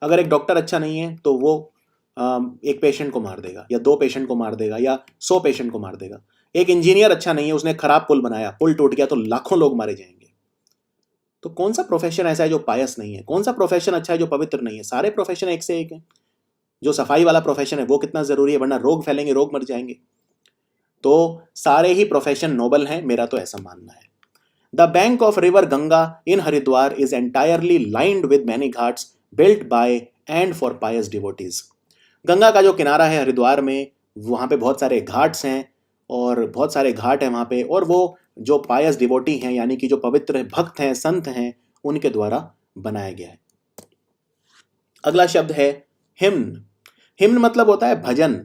अगर एक डॉक्टर अच्छा नहीं है तो वो एक पेशेंट को मार देगा, या 2 पेशेंट को मार देगा, या 100 पेशेंट को मार देगा। एक इंजीनियर अच्छा नहीं है, उसने खराब पुल बनाया, पुल टूट गया तो लाखों लोग मारे जाएंगे। तो कौन सा प्रोफेशन ऐसा है जो पायस नहीं है? कौन सा प्रोफेशन अच्छा है जो पवित्र नहीं है? सारे प्रोफेशन एक से एक है। जो सफाई वाला प्रोफेशन है वो कितना जरूरी है, वरना रोग फैलेंगे, रोग मर जाएंगे। तो सारे ही प्रोफेशन नोबल हैं, मेरा तो ऐसा मानना है। The bank of river Ganga in Haridwar is entirely lined with many ghats built by and for pious devotees. Ganga का जो किनारा है हरिद्वार में, वहाँ पे बहुत सारे घाट्स हैं और बहुत सारे घाट हैं वहाँ पे, और वो जो पायस डिवोटी हैं यानी कि जो पवित्र भक्त हैं, संत हैं, उनके द्वारा बनाया गया है। अगला शब्द है हिम्न। हिम्न मतलब होता है भजन।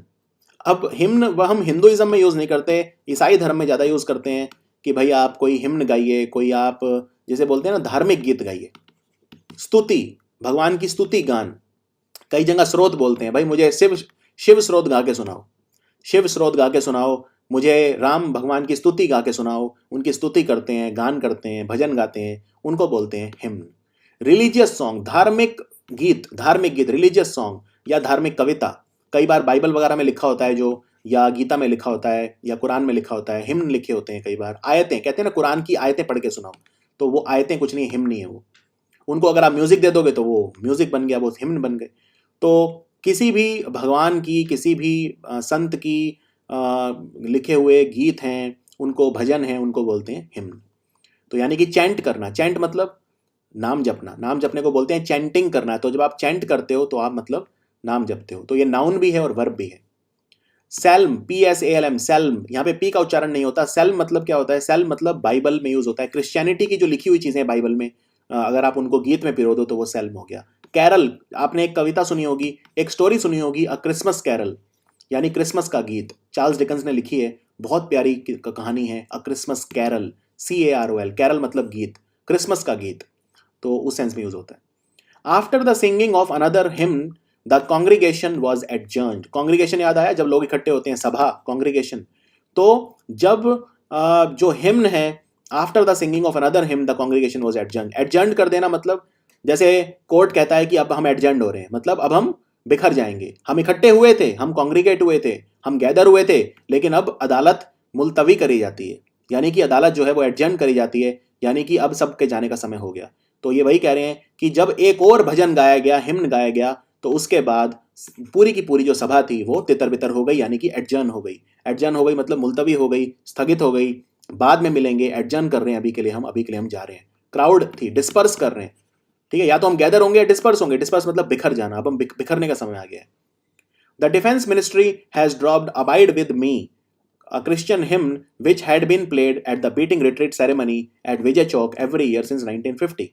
अब हिम्न वह हम हिंदुइज्म में यूज़ नहीं करते, ईसाई धर्म में ज़्यादा यूज़ करते हैं कि भाई आप कोई हिम्न गाइए, कोई आप जैसे बोलते हैं ना धार्मिक गीत गाइए, स्तुति, भगवान की स्तुति गान। कई जगह स्रोत बोलते हैं, भाई मुझे शिव स्रोत गा के सुनाओ, शिव स्रोत गा के सुनाओ, मुझे राम भगवान की स्तुति गा के सुनाओ। उनकी स्तुति करते हैं, गान करते हैं, भजन गाते हैं, उनको बोलते हैं हिम्न। रिलीजियस सॉन्ग, धार्मिक गीत रिलीजियस सॉन्ग या धार्मिक कविता, कई बार बाइबल वगैरह में लिखा होता है जो, या गीता में लिखा होता है, या कुरान में लिखा होता है, हिम्न लिखे होते हैं। कई बार आयतें, कहते हैं ना कुरान की आयतें पढ़ के सुनाओ, तो वो आयतें कुछ नहीं, हिम्न नहीं है वो। उनको अगर आप म्यूजिक दे दोगे तो वो म्यूजिक बन गया, वो हिम्न बन गए। तो किसी भी भगवान की, किसी भी संत की लिखे हुए गीत हैं, उनको भजन हैं, उनको बोलते हैं हिम्न। तो यानी कि चैंट करना, चैंट मतलब नाम जपना, नाम जपने को बोलते हैं चैंटिंग करना है। तो जब आप चैंट करते हो तो आप मतलब नाम जपते हो। तो ये नाउन भी है और वर्ब भी है। सैल्म, PSALM, सैल्म, यहाँ पे पी का उच्चारण नहीं होता। सैल्म मतलब क्या होता है? सैल्म मतलब बाइबल में यूज होता है, क्रिश्चियनिटी की जो लिखी हुई चीजें हैं बाइबल में, अगर आप उनको गीत में पिरो दो तो वो सैल्म हो गया। कैरल, आपने एक कविता सुनी होगी, एक स्टोरी सुनी होगी, अ क्रिसमस कैरल, यानी क्रिसमस का गीत, चार्ल्स डिकन्स ने लिखी है, बहुत प्यारी कहानी है, a Christmas carol, CAROL, carol मतलब गीत, क्रिसमस का गीत, तो उस सेंस में यूज होता है। After the singing of another hymn the congregation was adjourned. Congregation याद आया, जब लोग इकट्ठे होते हैं, सभा, कॉन्ग्रीगेशन। तो जब जो हिम्न है, after the singing of another hymn the congregation was adjourned. Adjourned कर देना मतलब जैसे कोर्ट कहता है कि अब हम एडजर्न्ड हो रहे हैं, मतलब अब हम बिखर जाएंगे। हम इकट्ठे हुए थे, हम कॉन्ग्रीगेट हुए थे, हम गैदर हुए थे, लेकिन अब अदालत मुलतवी करी जाती है, यानी कि अदालत जो है वो एडजर्न करी जाती है, यानी कि अब सबके जाने का समय हो गया। तो ये वही कह रहे हैं कि जब एक और भजन गाया गया, हिम्न गाया गया, तो उसके बाद पूरी की पूरी जो सभा थी वो तितर बितर हो गई, यानी कि एडजर्न हो गई। एडजर्न हो गई मतलब मुलतवी हो गई, स्थगित हो गई, बाद में मिलेंगे, एडजर्न कर रहे हैं, अभी के लिए हम जा रहे हैं। क्राउड थी, डिस्पर्स कर रहे हैं, ठीक है, या तो हम गैदर होंगे या डिस्पर्स होंगे। डिस्पर्स मतलब बिखर जाना, अब हम बिखरने का समय आ गया है। The defence ministry has dropped abide with me, a Christian hymn which had been played at the beating retreat ceremony at Vijay Chowk every year since 1950.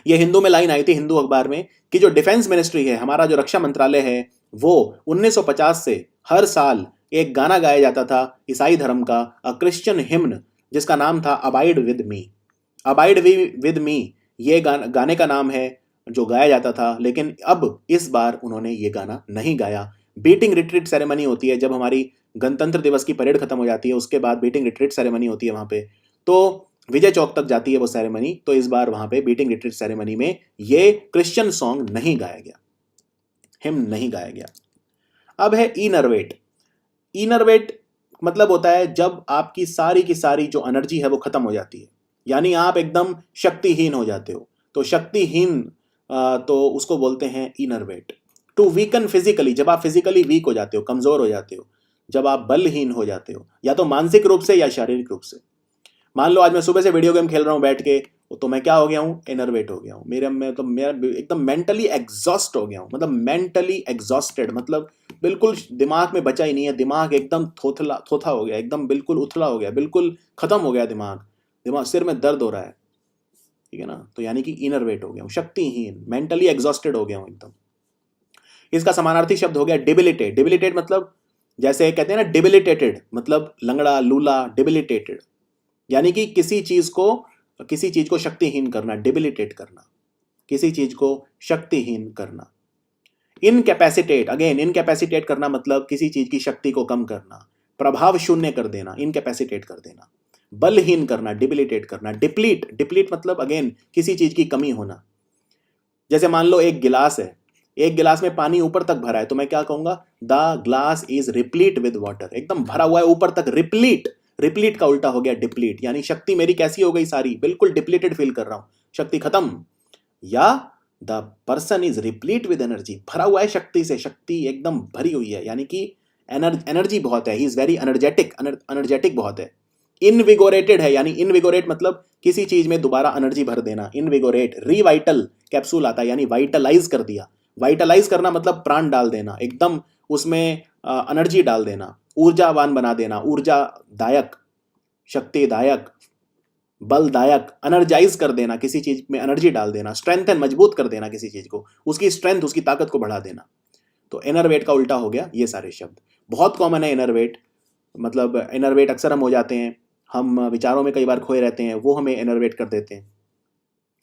ये हिंदू में लाइन आई थी, हिंदू अखबार में, कि जो डिफेंस मिनिस्ट्री है, हमारा जो रक्षा मंत्रालय है, वो 1950 से हर साल एक गाना गाया जाता था ईसाई धर्म का, अ क्रिश्चियन हिम्न, जिसका नाम था abide with me. Abide with me ये गाने का नाम है जो गाया जाता था, लेकिन अब इस बार उन्होंने ये गाना नहीं गाया। बीटिंग रिट्रीट सेरेमनी होती है, जब हमारी गणतंत्र दिवस की परेड खत्म हो जाती है, उसके बाद बीटिंग रिट्रीट सेरेमनी होती है वहाँ पे, तो विजय चौक तक जाती है वो सेरेमनी। तो इस बार वहाँ पे बीटिंग रिट्रीट सेरेमनी में ये क्रिश्चियन सॉन्ग नहीं गाया गया, हिम्न नहीं गाया गया। अब है इनरवेट। इनरवेट मतलब होता है जब आपकी सारी की सारी जो एनर्जी है वो खत्म हो जाती है, यानी आप एकदम शक्तिहीन हो जाते हो। तो शक्तिहीन तो उसको बोलते हैं इनरवेट। टू वीकन फिजिकली, जब आप फिजिकली वीक हो जाते हो, कमजोर हो जाते हो, जब आप बलहीन हो जाते हो, या तो मानसिक रूप से या शारीरिक रूप से। मान लो आज मैं सुबह से वीडियो गेम खेल रहा हूँ बैठ के, तो मैं क्या हो गया हूँ? इनरवेट हो गया हूँ। मेरा एकदम मेंटली एग्जॉस्ट हो गया हूँ, मतलब मेंटली एग्जॉस्टेड, मतलब बिल्कुल दिमाग में बचा ही नहीं है, दिमाग एकदम थोथा हो गया, एकदम बिल्कुल उथला हो गया, बिल्कुल खत्म हो गया दिमाग, सिर में दर्द हो रहा है, ठीक है ना। तो यानी कि इनरवेट हो गया हूँ, शक्तिहीन, मेंटली एग्जॉस्टेड हो गया हूँ एकदम। इसका समानार्थी शब्द हो गया डिबिलिटेट। डिबिलिटेट मतलब जैसे कहते हैं ना डिबिलिटेटेड, मतलब लंगड़ा, लूला, डिबिलिटेटेड, यानी कि किसी चीज को शक्तिहीन करना, डिबिलिटेट करना, किसी चीज को शक्तिहीन करना। इनकैपेसिटेट, अगेन इनकैपेसिटेट करना मतलब किसी चीज की शक्ति को कम करना, प्रभाव शून्य कर देना, इनकैपेसिटेट कर देना। बलहीन करना, डिबिलिटेट करना। डिप्लीट, डिप्लीट मतलब अगेन किसी चीज की कमी होना। जैसे मान लो एक गिलास है, एक गिलास में पानी ऊपर तक भरा है, तो मैं क्या कहूंगा? The glass is replete with water, एकदम भरा हुआ है ऊपर तक, रिप्लीट। रिप्लीट का उल्टा हो गया डिप्लीट, यानी शक्ति मेरी कैसी हो गई? सारी बिल्कुल डिप्लीटेड फील कर रहा हूं, शक्ति खत्म। या the person is replete with energy, भरा हुआ है शक्ति से, शक्ति एकदम भरी हुई है, यानी कि एनर्जी बहुत है, he is very energetic, energetic बहुत है। इनविगोरेटेड है, यानी इनविगोरेट मतलब किसी चीज में दोबारा एनर्जी भर देना, इनविगोरेट। रिवाइटल कैप्सूल आता है, यानी वाइटलाइज कर दिया। वाइटलाइज करना मतलब प्राण डाल देना, एकदम उसमें एनर्जी डाल देना, ऊर्जावान बना देना, ऊर्जादायक, शक्तिदायक, बलदायक, एनर्जाइज कर देना, किसी चीज में एनर्जी डाल देना, स्ट्रेंथन, मजबूत कर देना किसी चीज को, उसकी स्ट्रेंथ, उसकी ताकत को बढ़ा देना। तो इनरवेट का उल्टा हो गया ये सारे शब्द। बहुत कॉमन है इनरवेट, मतलब इनरवेट अक्सर हम हो जाते हैं, हम विचारों में कई बार खोए रहते हैं, वो हमें इनरवेट कर देते हैं।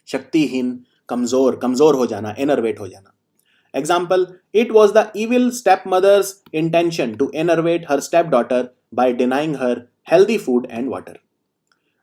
शक्तिहीन, कमजोर, कमजोर हो जाना, इनरवेट हो जाना। Example, it was the evil step mother's intention to enervate her step daughter by denying her healthy food and water.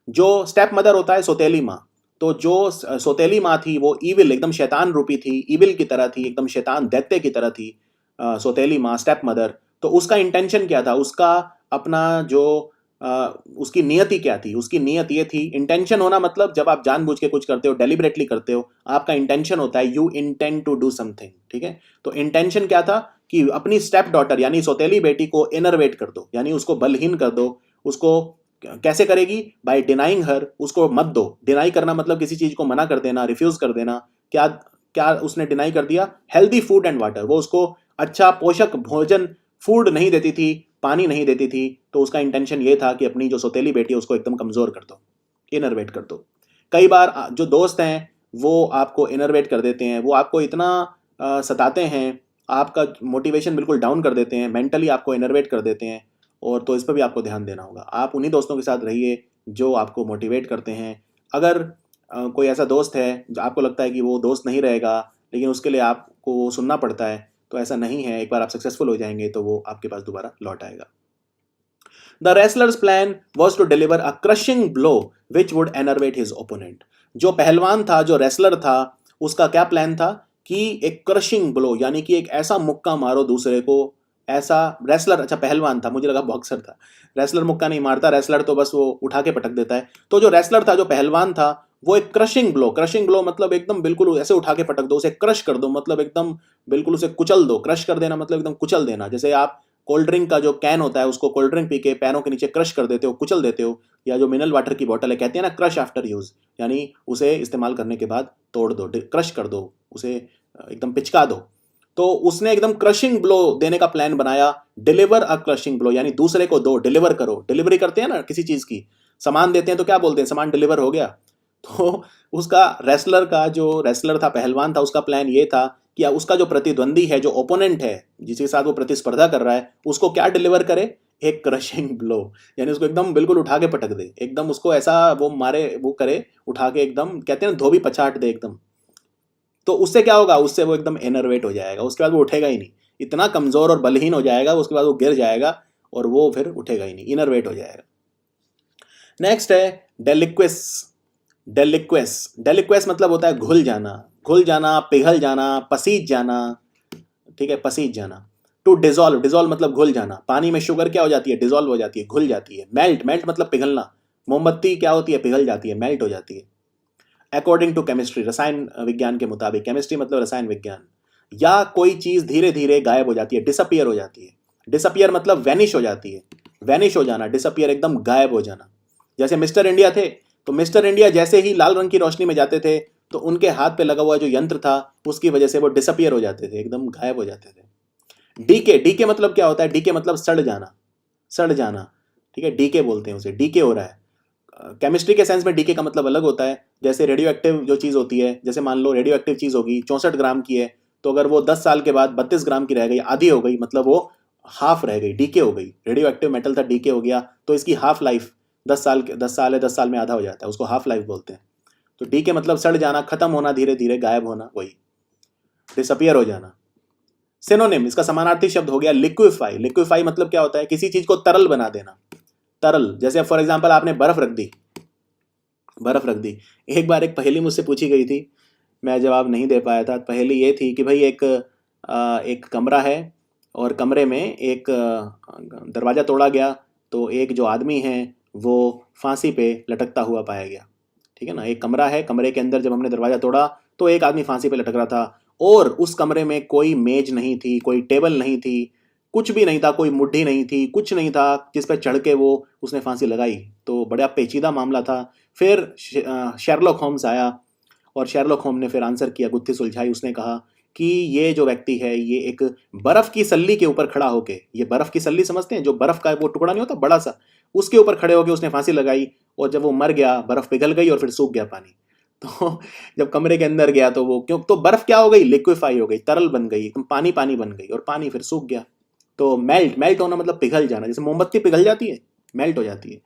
जो स्टेप मदर होता है सौतेली माँ, तो जो सौतेली माँ थी वो इविल, एकदम शैतान रूपी थी, इविल की तरह थी, एकदम शैतान दैत्य की तरह थी सौतेली माँ, स्टेप मदर। तो उसका इंटेंशन क्या था, उसका अपना जो उसकी नियति क्या थी, उसकी नियत ये थी, इंटेंशन होना मतलब जब आप जानबूझ के कुछ करते हो, डेलिबरेटली करते हो, आपका इंटेंशन होता है, you intend to do something, ठीक है। तो इंटेंशन क्या था कि अपनी स्टेप डॉटर यानी सौतेली बेटी को इनरवेट कर दो, यानी उसको बलहीन कर दो। उसको कैसे करेगी, बाय डिनाइंग हर, उसको मत दो। डिनाई करना मतलब किसी चीज को मना कर देना, रिफ्यूज कर देना। क्या क्या उसने डिनाई कर दिया, हेल्दी फूड एंड वाटर, वो उसको अच्छा पोषक भोजन, फूड नहीं देती थी, पानी नहीं देती थी। तो उसका इंटेंशन ये था कि अपनी जो सौतेली बेटी है उसको एकदम कमजोर कर दो, इनरवेट कर दो। कई बार जो दोस्त हैं वो आपको इनरवेट कर देते हैं, वो आपको इतना सताते हैं, आपका मोटिवेशन बिल्कुल डाउन कर देते हैं, मेंटली आपको इनरवेट कर देते हैं। और तो इस पर भी आपको ध्यान देना होगा। आप उन्हीं दोस्तों के साथ रहिए जो आपको मोटिवेट करते हैं। अगर कोई ऐसा दोस्त है जो आपको लगता है कि वो दोस्त नहीं रहेगा, लेकिन उसके लिए आपको सुनना पड़ता है, तो ऐसा नहीं है। एक बार आप सक्सेसफुल हो जाएंगे तो वो आपके पास दोबारा लौट आएगा। The wrestler's plan was to deliver a crushing blow which would enervate his opponent. जो पहलवान था, जो रेसलर था, उसका क्या प्लान था कि एक क्रशिंग ब्लो, यानी कि एक ऐसा मुक्का मारो दूसरे को, ऐसा। रेसलर, अच्छा पहलवान था, मुझे लगा बॉक्सर था। रेसलर मुक्का नहीं मारता, रेसलर तो बस वो उठा के पटक देता है। तो जो रेसलर था, जो पहलवान था, वो एक क्रशिंग ब्लो, क्रशिंग ब्लो मतलब एकदम बिल्कुल ऐसे उठा के पटक दो, उसे क्रश कर दो, मतलब एकदम बिल्कुल उसे कुचल दो। क्रश कर देना मतलब एकदम कुचल देना। जैसे आप कोल्ड ड्रिंक का जो कैन होता है उसको कोल्ड ड्रिंक पी के पैरों के नीचे क्रश कर देते हो, कुचल देते हो। या जो मिनरल वाटर की बोतल है, कहते हैं ना क्रश आफ्टर यूज, यानी उसे इस्तेमाल करने के बाद तोड़ दो, क्रश कर दो, उसे एकदम पिचका दो। तो उसने एकदम क्रशिंग ब्लो देने का प्लान बनाया। डिलीवर अ क्रशिंग ब्लो, यानी दूसरे को दो, डिलीवर करो। डिलीवरी करते हैं ना किसी चीज की, सामान देते हैं तो क्या बोलते हैं, सामान डिलीवर हो गया। तो उसका रेसलर का, जो रेसलर था, पहलवान था, उसका प्लान ये था कि उसका जो प्रतिद्वंदी है, जो ओपोनेंट है, जिसके साथ वो प्रतिस्पर्धा कर रहा है, उसको क्या डिलीवर करे, एक क्रशिंग ब्लो, यानी उसको एकदम बिल्कुल उठा के पटक दे, एकदम उसको ऐसा वो मारे, वो करे उठा के, एकदम कहते हैं ना धोबी पछाड़ दे एकदम। तो उससे क्या होगा, उससे वो एकदम एनर्वेट हो जाएगा, उसके बाद वो उठेगा ही नहीं, इतना कमजोर और बलहीन हो जाएगा, उसके बाद वो गिर जाएगा और वो फिर उठेगा ही नहीं, इनरवेट हो जाएगा। नेक्स्ट है डेलिक्विस। डेलिक्वेस, डेलिक्वेस मतलब होता है घुल जाना, घुल जाना, पिघल जाना, पसीज जाना, ठीक है, पसीज जाना। टू डिजोल्व, डिजोल्व मतलब घुल जाना। पानी में शुगर क्या हो जाती है, डिजोल्व हो जाती है, घुल जाती है। मेल्ट, मेल्ट मतलब पिघलना। मोमबत्ती क्या होती है, पिघल जाती है, मेल्ट हो जाती है। अकॉर्डिंग टू केमिस्ट्री, रसायन विज्ञान के मुताबिक, केमिस्ट्री मतलब रसायन विज्ञान। या कोई चीज धीरे धीरे गायब हो जाती है, डिसअपियर हो जाती है। डिसअपियर मतलब वैनिश हो जाती है, वैनिश हो जाना, डिसअपियर एकदम गायब हो जाना। जैसे मिस्टर इंडिया थे, तो मिस्टर इंडिया जैसे ही लाल रंग की रोशनी में जाते थे, तो उनके हाथ पे लगा हुआ जो यंत्र था उसकी वजह से वो डिसअपियर हो जाते थे, एकदम गायब हो जाते थे। डीके, डीके मतलब क्या होता है, डीके मतलब सड़ जाना, सड़ जाना, ठीक है, डीके बोलते हैं उसे, डीके हो रहा है। केमिस्ट्री के सेंस में डीके का मतलब अलग होता है। जैसे रेडियो एक्टिव जो चीज़ होती है, जैसे मान लो रेडियो एक्टिव चीज़ होगी 64 ग्राम की है, तो अगर वो 10 साल के बाद 32 ग्राम की रह गई, आधी हो गई, मतलब वो हाफ रह गई, डीके हो गई। रेडियो एक्टिव मेटल था, डीके हो गया, तो इसकी हाफ लाइफ 10 साल है, 10 साल में आधा हो जाता है, उसको हाफ लाइफ बोलते हैं। तो डीके मतलब सड़ जाना, खत्म होना, धीरे धीरे गायब होना, वही डिसअपियर हो जाना। सिनोनिम, इसका समानार्थी शब्द हो गया लिक्विफाई। लिक्विफाई मतलब क्या होता है, किसी चीज को तरल बना देना, तरल। जैसे फॉर एग्जांपल आपने बर्फ रख दी, बर्फ रख दी। एक बार एक पहेली मुझसे पूछी गई थी, मैं जवाब नहीं दे पाया था। पहेली ये थी कि भाई एक कमरा है और कमरे में एक दरवाज़ा तोड़ा गया, तो एक जो आदमी है वो फांसी पे लटकता हुआ पाया गया, ठीक है ना। एक कमरा है, कमरे के अंदर जब हमने दरवाज़ा तोड़ा तो एक आदमी फांसी पे लटक रहा था, और उस कमरे में कोई मेज नहीं थी, कोई टेबल नहीं थी, कुछ भी नहीं था, कोई मुट्ठी नहीं थी, कुछ नहीं था जिस पर चढ़ के वो उसने फांसी लगाई। तो बड़ा पेचीदा मामला था। फिर शेरलॉक होम्स आया और शेरलॉक होम्स ने फिर आंसर किया, गुत्थी सुलझाई। उसने कहा कि ये जो व्यक्ति है ये एक बर्फ की सल्ली के ऊपर खड़ा होके, ये बर्फ की सल्ली समझते हैं, जो बर्फ का वो टुकड़ा नहीं होता बड़ा सा, उसके ऊपर खड़े होके उसने फांसी लगाई। और जब वो मर गया, बर्फ पिघल गई और फिर सूख गया पानी। तो जब कमरे के अंदर गया तो वो क्यों, तो बर्फ क्या हो गई, लिक्विफाई हो गई, तरल बन गई, एकदम पानी पानी बन गई, और पानी फिर सूख गया। तो मेल्ट, मेल्ट होना मतलब पिघल जाना, जैसे मोमबत्ती पिघल जाती है, मेल्ट हो जाती है।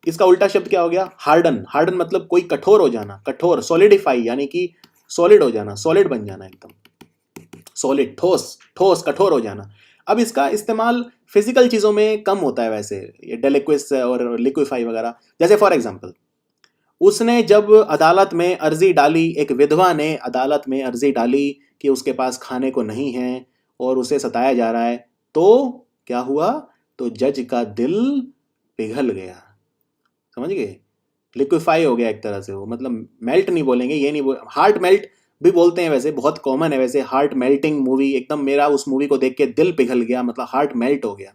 इसका उल्टा शब्द क्या हो गया, हार्डन। हार्डन मतलब कोई कठोर हो जाना, कठोर, सॉलिडिफाई यानी कि सॉलिड हो जाना, सॉलिड बन जाना, एकदम सॉलिड, ठोस, ठोस कठोर हो जाना। अब इसका इस्तेमाल फिजिकल चीजों में कम होता है वैसे, ये डेलिक्विस और लिक्विफाई वगैरह। जैसे फॉर एग्जांपल, उसने जब अदालत में अर्जी डाली, एक विधवा ने अदालत में अर्जी डाली कि उसके पास खाने को नहीं है और उसे सताया जा रहा है, तो क्या हुआ, तो जज का दिल पिघल गया, समझ गए, लिक्विफाई हो गया एक तरह से वो, मतलब मेल्ट नहीं बोलेंगे, ये नहीं हार्ट मेल्ट भी बोलते हैं वैसे, बहुत कॉमन है वैसे, हार्ट मेल्टिंग मूवी, एकदम मेरा उस मूवी को देख के दिल पिघल गया, मतलब हार्ट मेल्ट हो गया।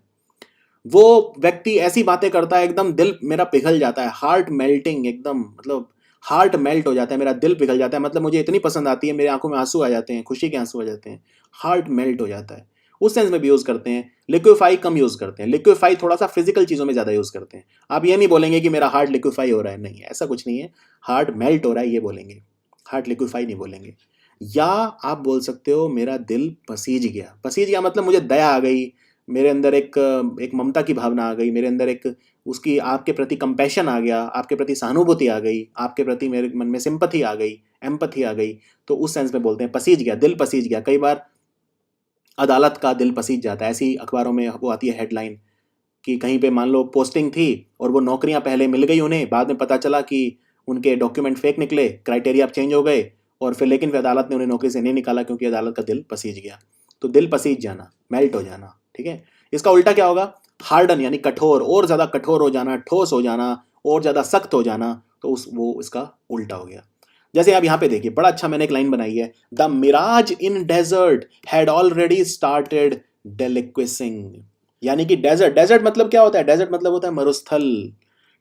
वो व्यक्ति ऐसी बातें करता है, एकदम दिल मेरा पिघल जाता है, हार्ट मेल्टिंग, एकदम मतलब हार्ट मेल्ट हो जाता है, मेरा दिल पिघल जाता है, मतलब मुझे इतनी पसंद आती है, मेरे आंखों में आंसू आ जाते हैं, खुशी के आंसू आ जाते हैं, हार्ट मेल्ट हो जाता है। उस सेंस में भी यूज करते हैं। लिक्विफाई कम यूज करते हैं, लिक्विफाई थोड़ा सा फिजिकल चीजों में ज्यादा यूज करते हैं। आप ये नहीं बोलेंगे कि मेरा हार्ट लिक्विफाई हो रहा है, नहीं, ऐसा कुछ नहीं है, हार्ट मेल्ट हो रहा है ये बोलेंगे, हार्ट लिक्विफाई नहीं बोलेंगे। या आप बोल सकते हो मेरा दिल पसीज गया। पसीज गया मतलब मुझे दया आ गई, मेरे अंदर एक ममता की भावना आ गई, मेरे अंदर एक उसकी आपके प्रति कंपैशन आ गया, आपके प्रति सहानुभूति आ गई, आपके प्रति मेरे मन में सिंपथी आ गई, एम्पथी आ गई। तो उस सेंस में बोलते हैं पसीज गया, दिल पसीज गया। कई बार अदालत का दिल पसीज जाता है, ऐसी अखबारों में वो आती है हेडलाइन कि कहीं पे मान लो पोस्टिंग थी और वो नौकरियां पहले मिल गई उन्हें, बाद में पता चला कि उनके डॉक्यूमेंट फेक निकले, क्राइटेरिया चेंज हो गए, और फिर लेकिन फिर अदालत ने उन्हें नौकरी से नहीं निकाला क्योंकि अदालत का दिल पसीज गया। तो दिल पसीज जाना, मेल्ट हो जाना, ठीक है। इसका उल्टा क्या होगा, हार्डन यानी कठोर, और ज्यादा कठोर हो जाना, ठोस हो जाना, और ज्यादा सख्त हो जाना, तो वो इसका उल्टा हो गया। जैसे आप यहाँ पे देखिए, बड़ा अच्छा मैंने एक लाइन बनाई है, the mirage in desert had already started deliquescing. यानी कि डेजर्ट, डेजर्ट मतलब क्या होता है, डेजर्ट मतलब होता है मरुस्थल,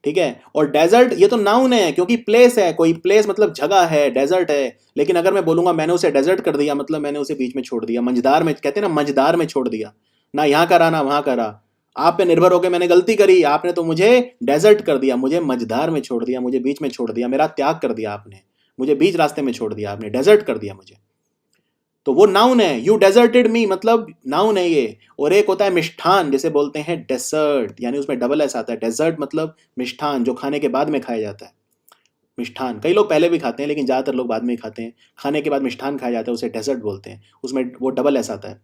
ठीक है। और डेजर्ट ये तो नाउन है क्योंकि प्लेस है, कोई प्लेस मतलब जगह है, डेजर्ट है। लेकिन अगर मैं बोलूंगा मैंने उसे डेजर्ट कर दिया, मतलब मैंने उसे बीच में छोड़ दिया, मंझदार में, कहते हैं ना मंझदार में छोड़ दिया, ना यहाँ करा ना वहां करा, आप पे निर्भर होकर मैंने गलती करी, आपने तो मुझे डेजर्ट कर दिया, मुझे मझधार में छोड़ दिया, मुझे बीच में छोड़ दिया, मेरा त्याग कर दिया आपने, मुझे बीच रास्ते में छोड़ दिया आपने, डेजर्ट कर दिया मुझे। तो वो नाउन है, यू डेजर्टेड मी, मतलब नाउन है ये। और एक होता है मिष्ठान, जैसे बोलते हैं डेसर्ट, यानी उसमें डबल एस आता है, डेजर्ट मतलब मिष्ठान, जो खाने के बाद में खाया जाता है। मिष्ठान कई लोग पहले भी खाते हैं लेकिन ज्यादातर लोग बाद में ही खाते हैं, खाने के बाद मिष्ठान खाया जाता है, उसे डेजर्ट बोलते हैं, उसमें वो डबल एस आता है।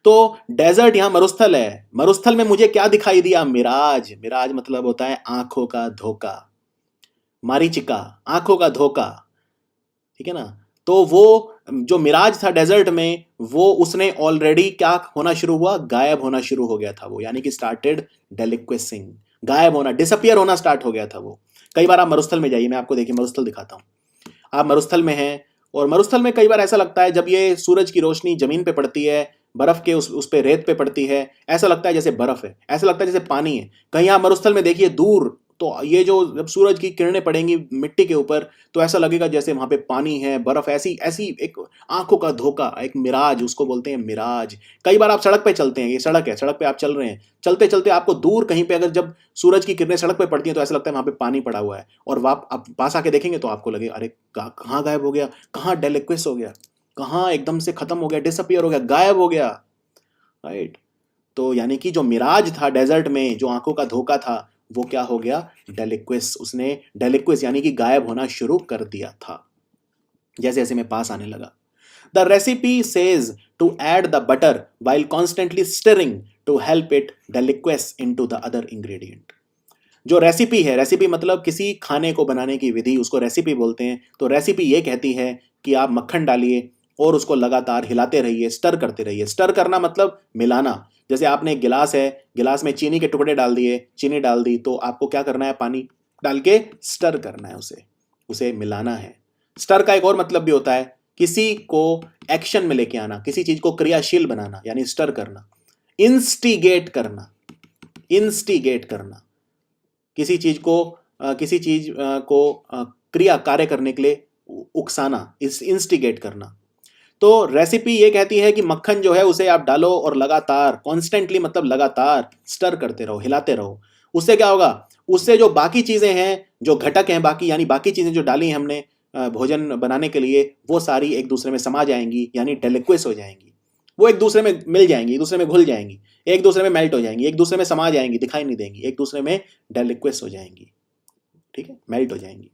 तो डेजर्ट यहाँ मरुस्थल है, मरुस्थल में मुझे क्या दिखाई दिया, मिराज। मिराज मतलब होता है आंखों का धोखा, मारीचिका, आंखों का धोखा, ठीक है ना। तो वो जो मिराज था डेजर्ट में, वो उसने ऑलरेडी क्या होना शुरू हुआ, गायब होना शुरू हो गया था वो, यानी कि स्टार्टेड डेलिक्वेसिंग, गायब होना, डिसअपियर होना स्टार्ट हो गया था वो। कई बार आप मरुस्थल में जाइए, मैं आपको देखिए मरुस्थल दिखाता हूँ। आप मरुस्थल में हैं और मरुस्थल में कई बार ऐसा लगता है जब ये सूरज की रोशनी जमीन पे पड़ती है, बर्फ के उस पे रेत पे पड़ती है, ऐसा लगता है जैसे बर्फ है, ऐसा लगता है जैसे पानी है। कहीं आप मरुस्थल में देखिए दूर, तो ये जो जब सूरज की किरणें पड़ेंगी मिट्टी के ऊपर, तो ऐसा लगेगा जैसे वहां पे पानी है, बर्फ, ऐसी ऐसी एक आंखों का धोखा, एक मिराज, उसको बोलते हैं मिराज। कई बार आप सड़क पे चलते हैं, ये सड़क है, सड़क पे आप चल रहे हैं, चलते चलते आपको दूर कहीं पे अगर जब सूरज की किरणें सड़क पे पड़ती हैं तो ऐसा लगता है वहां पे पानी पड़ा हुआ है, और आप पास आके देखेंगे तो आपको लगे अरे कहाँ गायब हो गया, कहाँ डेलिक्विस हो गया, कहाँ एकदम से खत्म हो गया, डिसअपियर हो गया, गायब हो गया, राइट। तो यानी कि जो मिराज था डेजर्ट में, जो आंखों का धोखा था, वो क्या हो गया, डेलिक्विस। उसने डेलिक्विस यानी कि गायब होना शुरू कर दिया था जैसे जैसे मैं पास आने लगा। The recipe says to add the butter while constantly stirring to help it deliquesce into the other ingredient. जो रेसिपी है, रेसिपी मतलब किसी खाने को बनाने की विधि, उसको रेसिपी बोलते हैं। तो रेसिपी ये कहती है कि आप मक्खन डालिए और उसको लगातार हिलाते रहिए, स्टर करते रहिए। स्टर करना मतलब मिलाना। जैसे आपने एक गिलास है, गिलास में चीनी के टुकड़े डाल दिए, चीनी डाल दी, तो आपको क्या करना है, पानी डाल के स्टर करना है, उसे उसे मिलाना है। स्टर का एक और मतलब भी होता है, किसी को एक्शन में लेके आना, किसी चीज को क्रियाशील बनाना, यानी स्टर करना। इंस्टिगेट करना, इंस्टिगेट करना, किसी चीज को क्रिया कार्य करने के लिए उकसाना, इस इंस्टिगेट करना। तो रेसिपी ये कहती है कि मक्खन जो है उसे आप डालो और लगातार, कॉन्स्टेंटली मतलब लगातार स्टर करते रहो, हिलाते रहो। उससे क्या होगा, उससे जो बाकी चीजें हैं, जो घटक हैं बाकी, यानी बाकी चीजें जो डाली हैं हमने भोजन बनाने के लिए, वो सारी एक दूसरे में समा जाएंगी, यानी डेलिक्विस हो जाएंगी। वो एक दूसरे में मिल जाएंगी, एक दूसरे में घुल जाएंगी, एक दूसरे में मेल्ट हो जाएंगी, एक दूसरे में समा जाएंगी, दिखाई नहीं देंगी, एक दूसरे में डेलिक्विस हो जाएंगी, ठीक है, मेल्ट हो जाएंगी।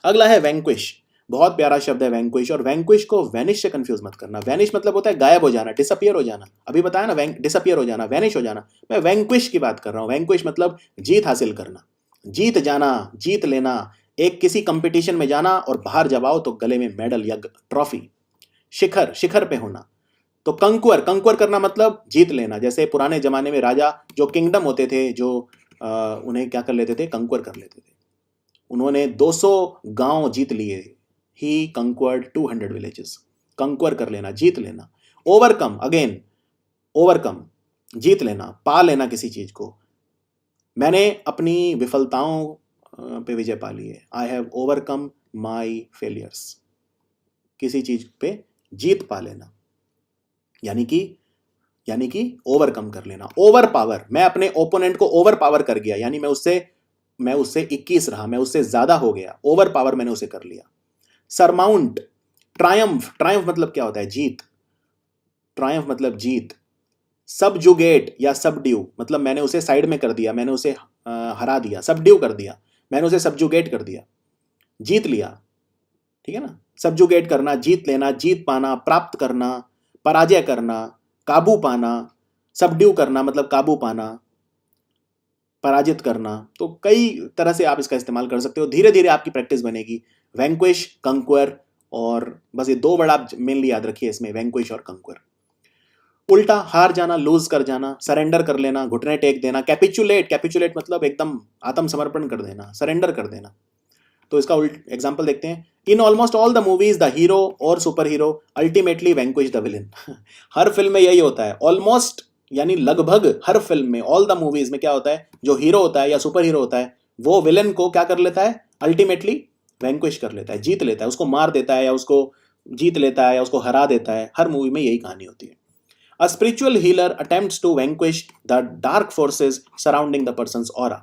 अगला है वैंक्विश। बहुत प्यारा शब्द है वैंक्विश, और वैंक्विश को वैनिश से कंफ्यूज मत करना। वैनिश मतलब होता है गायब हो जाना, डिसअपियर हो जाना। अभी बताया ना, डिसअपियर हो जाना, वैनिश हो जाना। मैं वैंक्विश की बात कर रहा हूं। वैंक्विश मतलब जीत हासिल करना, जीत जाना, जीत लेना। एक किसी कंपटीशन में जाना और बाहर जब आओ तो गले में मेडल या ट्रॉफी, शिखर, शिखर पे होना। तो कंक्वर, कंक्वर करना मतलब जीत लेना। जैसे पुराने जमाने में राजा जो किंगडम होते थे, जो उन्हें क्या कर लेते थे, कंक्वर कर लेते थे। उन्होंने 200 गांव जीत लिए। ही कंक्वर्ड 200 विलेजेस। कंक्वर कर लेना, जीत लेना। ओवरकम, अगेन ओवरकम, जीत लेना, पा लेना किसी चीज को। मैंने अपनी विफलताओं पे विजय पा ली है। I have overcome my failures. किसी चीज पे जीत पा लेना, यानी कि ओवरकम कर लेना। ओवर पावर, मैं अपने ओपोनेंट को ओवर पावर कर गया, यानी मैं उससे 21 रहा, मैं उससे ज्यादा हो गया, ओवर पावर मैंने उसे कर लिया। सरमाउंट, ट्रायम्फ, ट्रायम्फ मतलब क्या होता है, जीत, ट्रायम्फ मतलब जीत। सबजुगेट या सबड्यू मतलब मैंने उसे साइड में कर दिया, मैंने उसे हरा दिया, सबड्यू कर दिया, मैंने उसे सबजुगेट कर दिया, जीत लिया, ठीक है ना। सबजुगेट करना, जीत लेना, जीत पाना, प्राप्त करना, पराजय करना, काबू पाना। सबड्यू करना मतलब काबू पाना, पराजित करना। तो कई तरह से आप इसका इस्तेमाल कर सकते हो, धीरे धीरे आपकी प्रैक्टिस बनेगी। वैंक्विश, कंक्वर, और बस ये 2 वर्ड आप मेनली याद रखिए इसमें, वैंक्विश और कंक्वर। उल्टा, हार जाना, लूज कर जाना, सरेंडर कर लेना, घुटने टेक देना। कैपिचुलेट, कैपिचुलेट मतलब एकदम आत्मसमर्पण कर देना, सरेंडर कर देना। तो इसका एग्जाम्पल देखते हैं। In almost all the movies the hero और super hero ultimately vanquish the villain. हर फिल्म में यही होता है, ऑलमोस्ट यानी लगभग हर फिल्म में, ऑल द मूवीज में क्या होता है, जो हीरो होता है या सुपर हीरो होता है, वो विलन को क्या कर लेता है, अल्टीमेटली वैंक्विश कर लेता है, जीत लेता है, उसको मार देता है, या उसको जीत लेता है, या उसको हरा देता है। हर मूवी में यही कहानी होती है। A spiritual healer attempts to vanquish the dark forces surrounding the person's aura.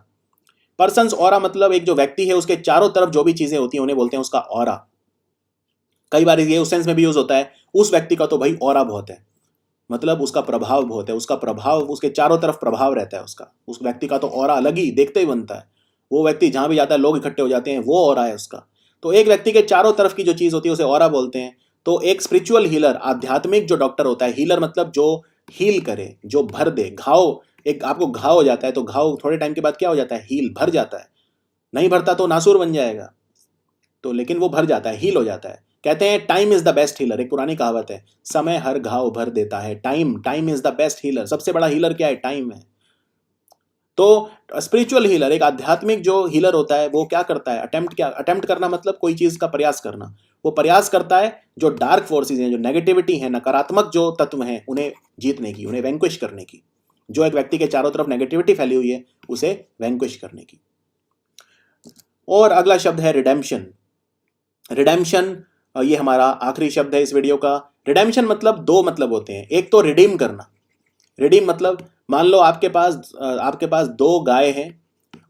Person's aura मतलब एक जो व्यक्ति है उसके चारों तरफ जो भी चीजें होती हैं उन्हें बोलते हैं उसका ऑरा। कई बार ये उस सेंस में भी यूज होता है, उस व्यक्ति का तो भाई ऑरा बहुत है, मतलब उसका प्रभाव बहुत है, उसका प्रभाव, उसके चारों तरफ प्रभाव रहता है उसका, उस व्यक्ति का तो ऑरा अलग ही देखते ही बनता है। वो व्यक्ति जहां भी जाता है लोग इकट्ठे हो जाते हैं, वो ऑरा है उसका। तो एक व्यक्ति के चारों तरफ की जो चीज होती है उसे ऑरा बोलते हैं। तो एक स्पिरिचुअल हीलर, आध्यात्मिक जो डॉक्टर होता है, हीलर मतलब जो हील करे, जो भर दे। घाव, एक आपको घाव हो जाता है तो घाव थोड़े टाइम के बाद क्या हो जाता है, हील, भर जाता है। नहीं भरता तो नासूर बन जाएगा, तो लेकिन वो भर जाता है, हील हो जाता है। कहते हैं time is the best healer, एक पुरानी कहावत है, समय हर घाव भर देता है। Time is the best healer. सबसे बड़ा हीलर क्या है, टाइम है। तो स्पिरिचुअल हीलर, एक आध्यात्मिक जो हीलर होता है, वो क्या करता है, अटेम्प्ट करना मतलब कोई चीज का प्रयास करना। वो प्रयास करता है जो डार्क फोर्सेस हैं, जो नेगेटिविटी है, नकारात्मक जो तत्व हैं, उन्हें जीतने की, उन्हें वैंक्विश करने की। जो एक व्यक्ति के चारों तरफ नेगेटिविटी फैली हुई है उसे वैंक्विश करने की। और अगला शब्द है रिडेम्पशन। रिडेम्पशन ये हमारा आखिरी शब्द है इस वीडियो का। रिडेम्पशन मतलब 2 मतलब होते हैं। एक तो रिडीम करना। रिडीम मतलब मान लो आपके पास 2 गाय हैं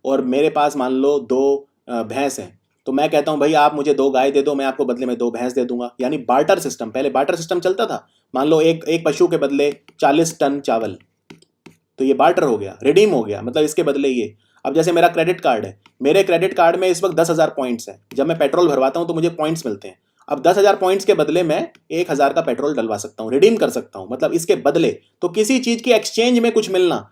और मेरे पास मान लो 2 भैंस हैं। तो मैं कहता हूं भाई आप मुझे 2 गाय दे दो, मैं आपको बदले में 2 भैंस दे दूंगा, यानी बार्टर सिस्टम। पहले बार्टर सिस्टम चलता था, मान लो एक पशु के बदले 40 टन चावल, तो ये बार्टर हो गया, रिडीम हो गया, मतलब इसके बदले ये। अब जैसे मेरा क्रेडिट कार्ड है, मेरे क्रेडिट कार्ड में इस वक्त 10,000 पॉइंट्स हैं। जब मैं पेट्रोल भरवाता हूं तो मुझे पॉइंट्स मिलते हैं। अब 10,000 पॉइंट्स के बदले मैं 1,000 का पेट्रोल डलवा सकता हूं, रिडीम कर सकता हूं, मतलब इसके बदले। तो किसी चीज की एक्सचेंज में कुछ मिलना,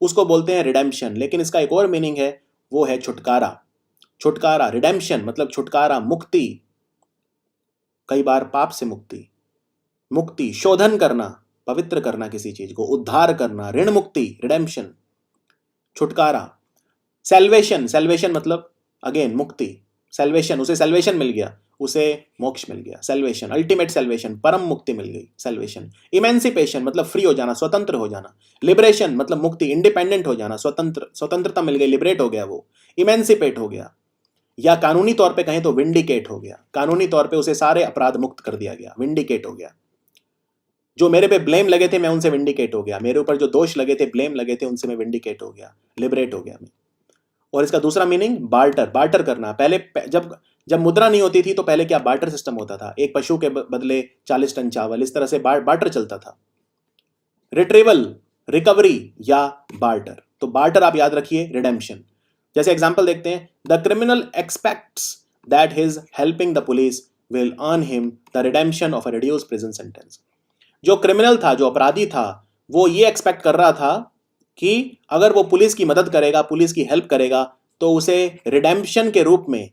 उसको बोलते हैं रिडेम्पशन। लेकिन इसका एक और मीनिंग है, वो है छुटकारा। छुटकारा, रिडेम्पशन मतलब छुटकारा, मुक्ति, कई बार पाप से मुक्ति, मुक्ति, शोधन करना, पवित्र करना किसी चीज को, उद्धार करना, ऋण मुक्ति, रिडेम्पशन, छुटकारा। सेल्वेशन, सेल्वेशन मतलब अगेन मुक्ति, सेल्वेशन, उसे सेल्वेशन मिल गया, उसे मोक्ष मिल गया, सेल्वेशन, अल्टीमेट सेल्वेशन, परम मुक्ति मिल गई, सेल्वेशन। इमेंसिपेशन मतलब फ्री हो जाना, स्वतंत्र हो जाना। लिबरेशन मतलब मुक्ति, इंडिपेंडेंट हो जाना, स्वतंत्रता मिल गई, लिबरेट हो गया वो, इमेंसिपेट हो गया। या कानूनी तौर पे कहें तो विंडिकेट हो गया, कानूनी तौर पे उसे सारे अपराध मुक्त कर दिया गया, विंडिकेट हो गया। जो मेरे पे ब्लेम लगे थे मैं उनसे विंडिकेट हो गया, मेरे ऊपर जो दोष लगे थे, ब्लेम लगे थे, उनसे मैं विंडिकेट हो गया, लिबरेट हो गया मैं। और इसका दूसरा मीनिंग बार्टर, बार्टर करना। पहले जब जब मुद्रा नहीं होती थी तो पहले क्या बार्टर सिस्टम होता था, एक पशु के बदले 40 टन चावल, इस तरह से बार्टर चलता था। रिट्रीवल, रिकवरी या बार्टर। तो बार्टर आप याद रखिए, रिडेम्पशन। जैसे एग्जांपल देखते हैं, the criminal aspects that his helping the police will earn him the redemption of a reduced prison sentence. जो क्रिमिनल था, जो अपराधी था, वो ये एक्सपेक्ट कर रहा था कि अगर वो पुलिस की मदद करेगा, पुलिस की हेल्प करेगा, तो उसे रिडेम्पशन के रूप में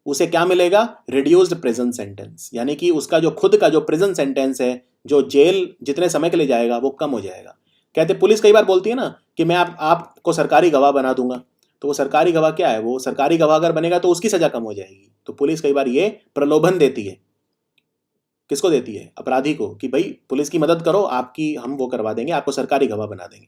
उसे क्या मिलेगा, रिड्यूस्ड प्रिजन सेंटेंस, यानी कि उसका जो खुद का जो प्रिजन सेंटेंस है, जो जेल जितने समय के लिए जाएगा वो कम हो जाएगा। कहते पुलिस कई बार बोलती है ना कि मैं आपको सरकारी गवाह बना दूंगा, तो वो सरकारी गवाह क्या है, वो सरकारी गवाह अगर बनेगा तो उसकी सजा कम हो जाएगी। तो पुलिस कई बार ये प्रलोभन देती है, किसको देती है, अपराधी को, कि भाई पुलिस की मदद करो, आपकी हम वो करवा देंगे, आपको सरकारी गवाह बना देंगे।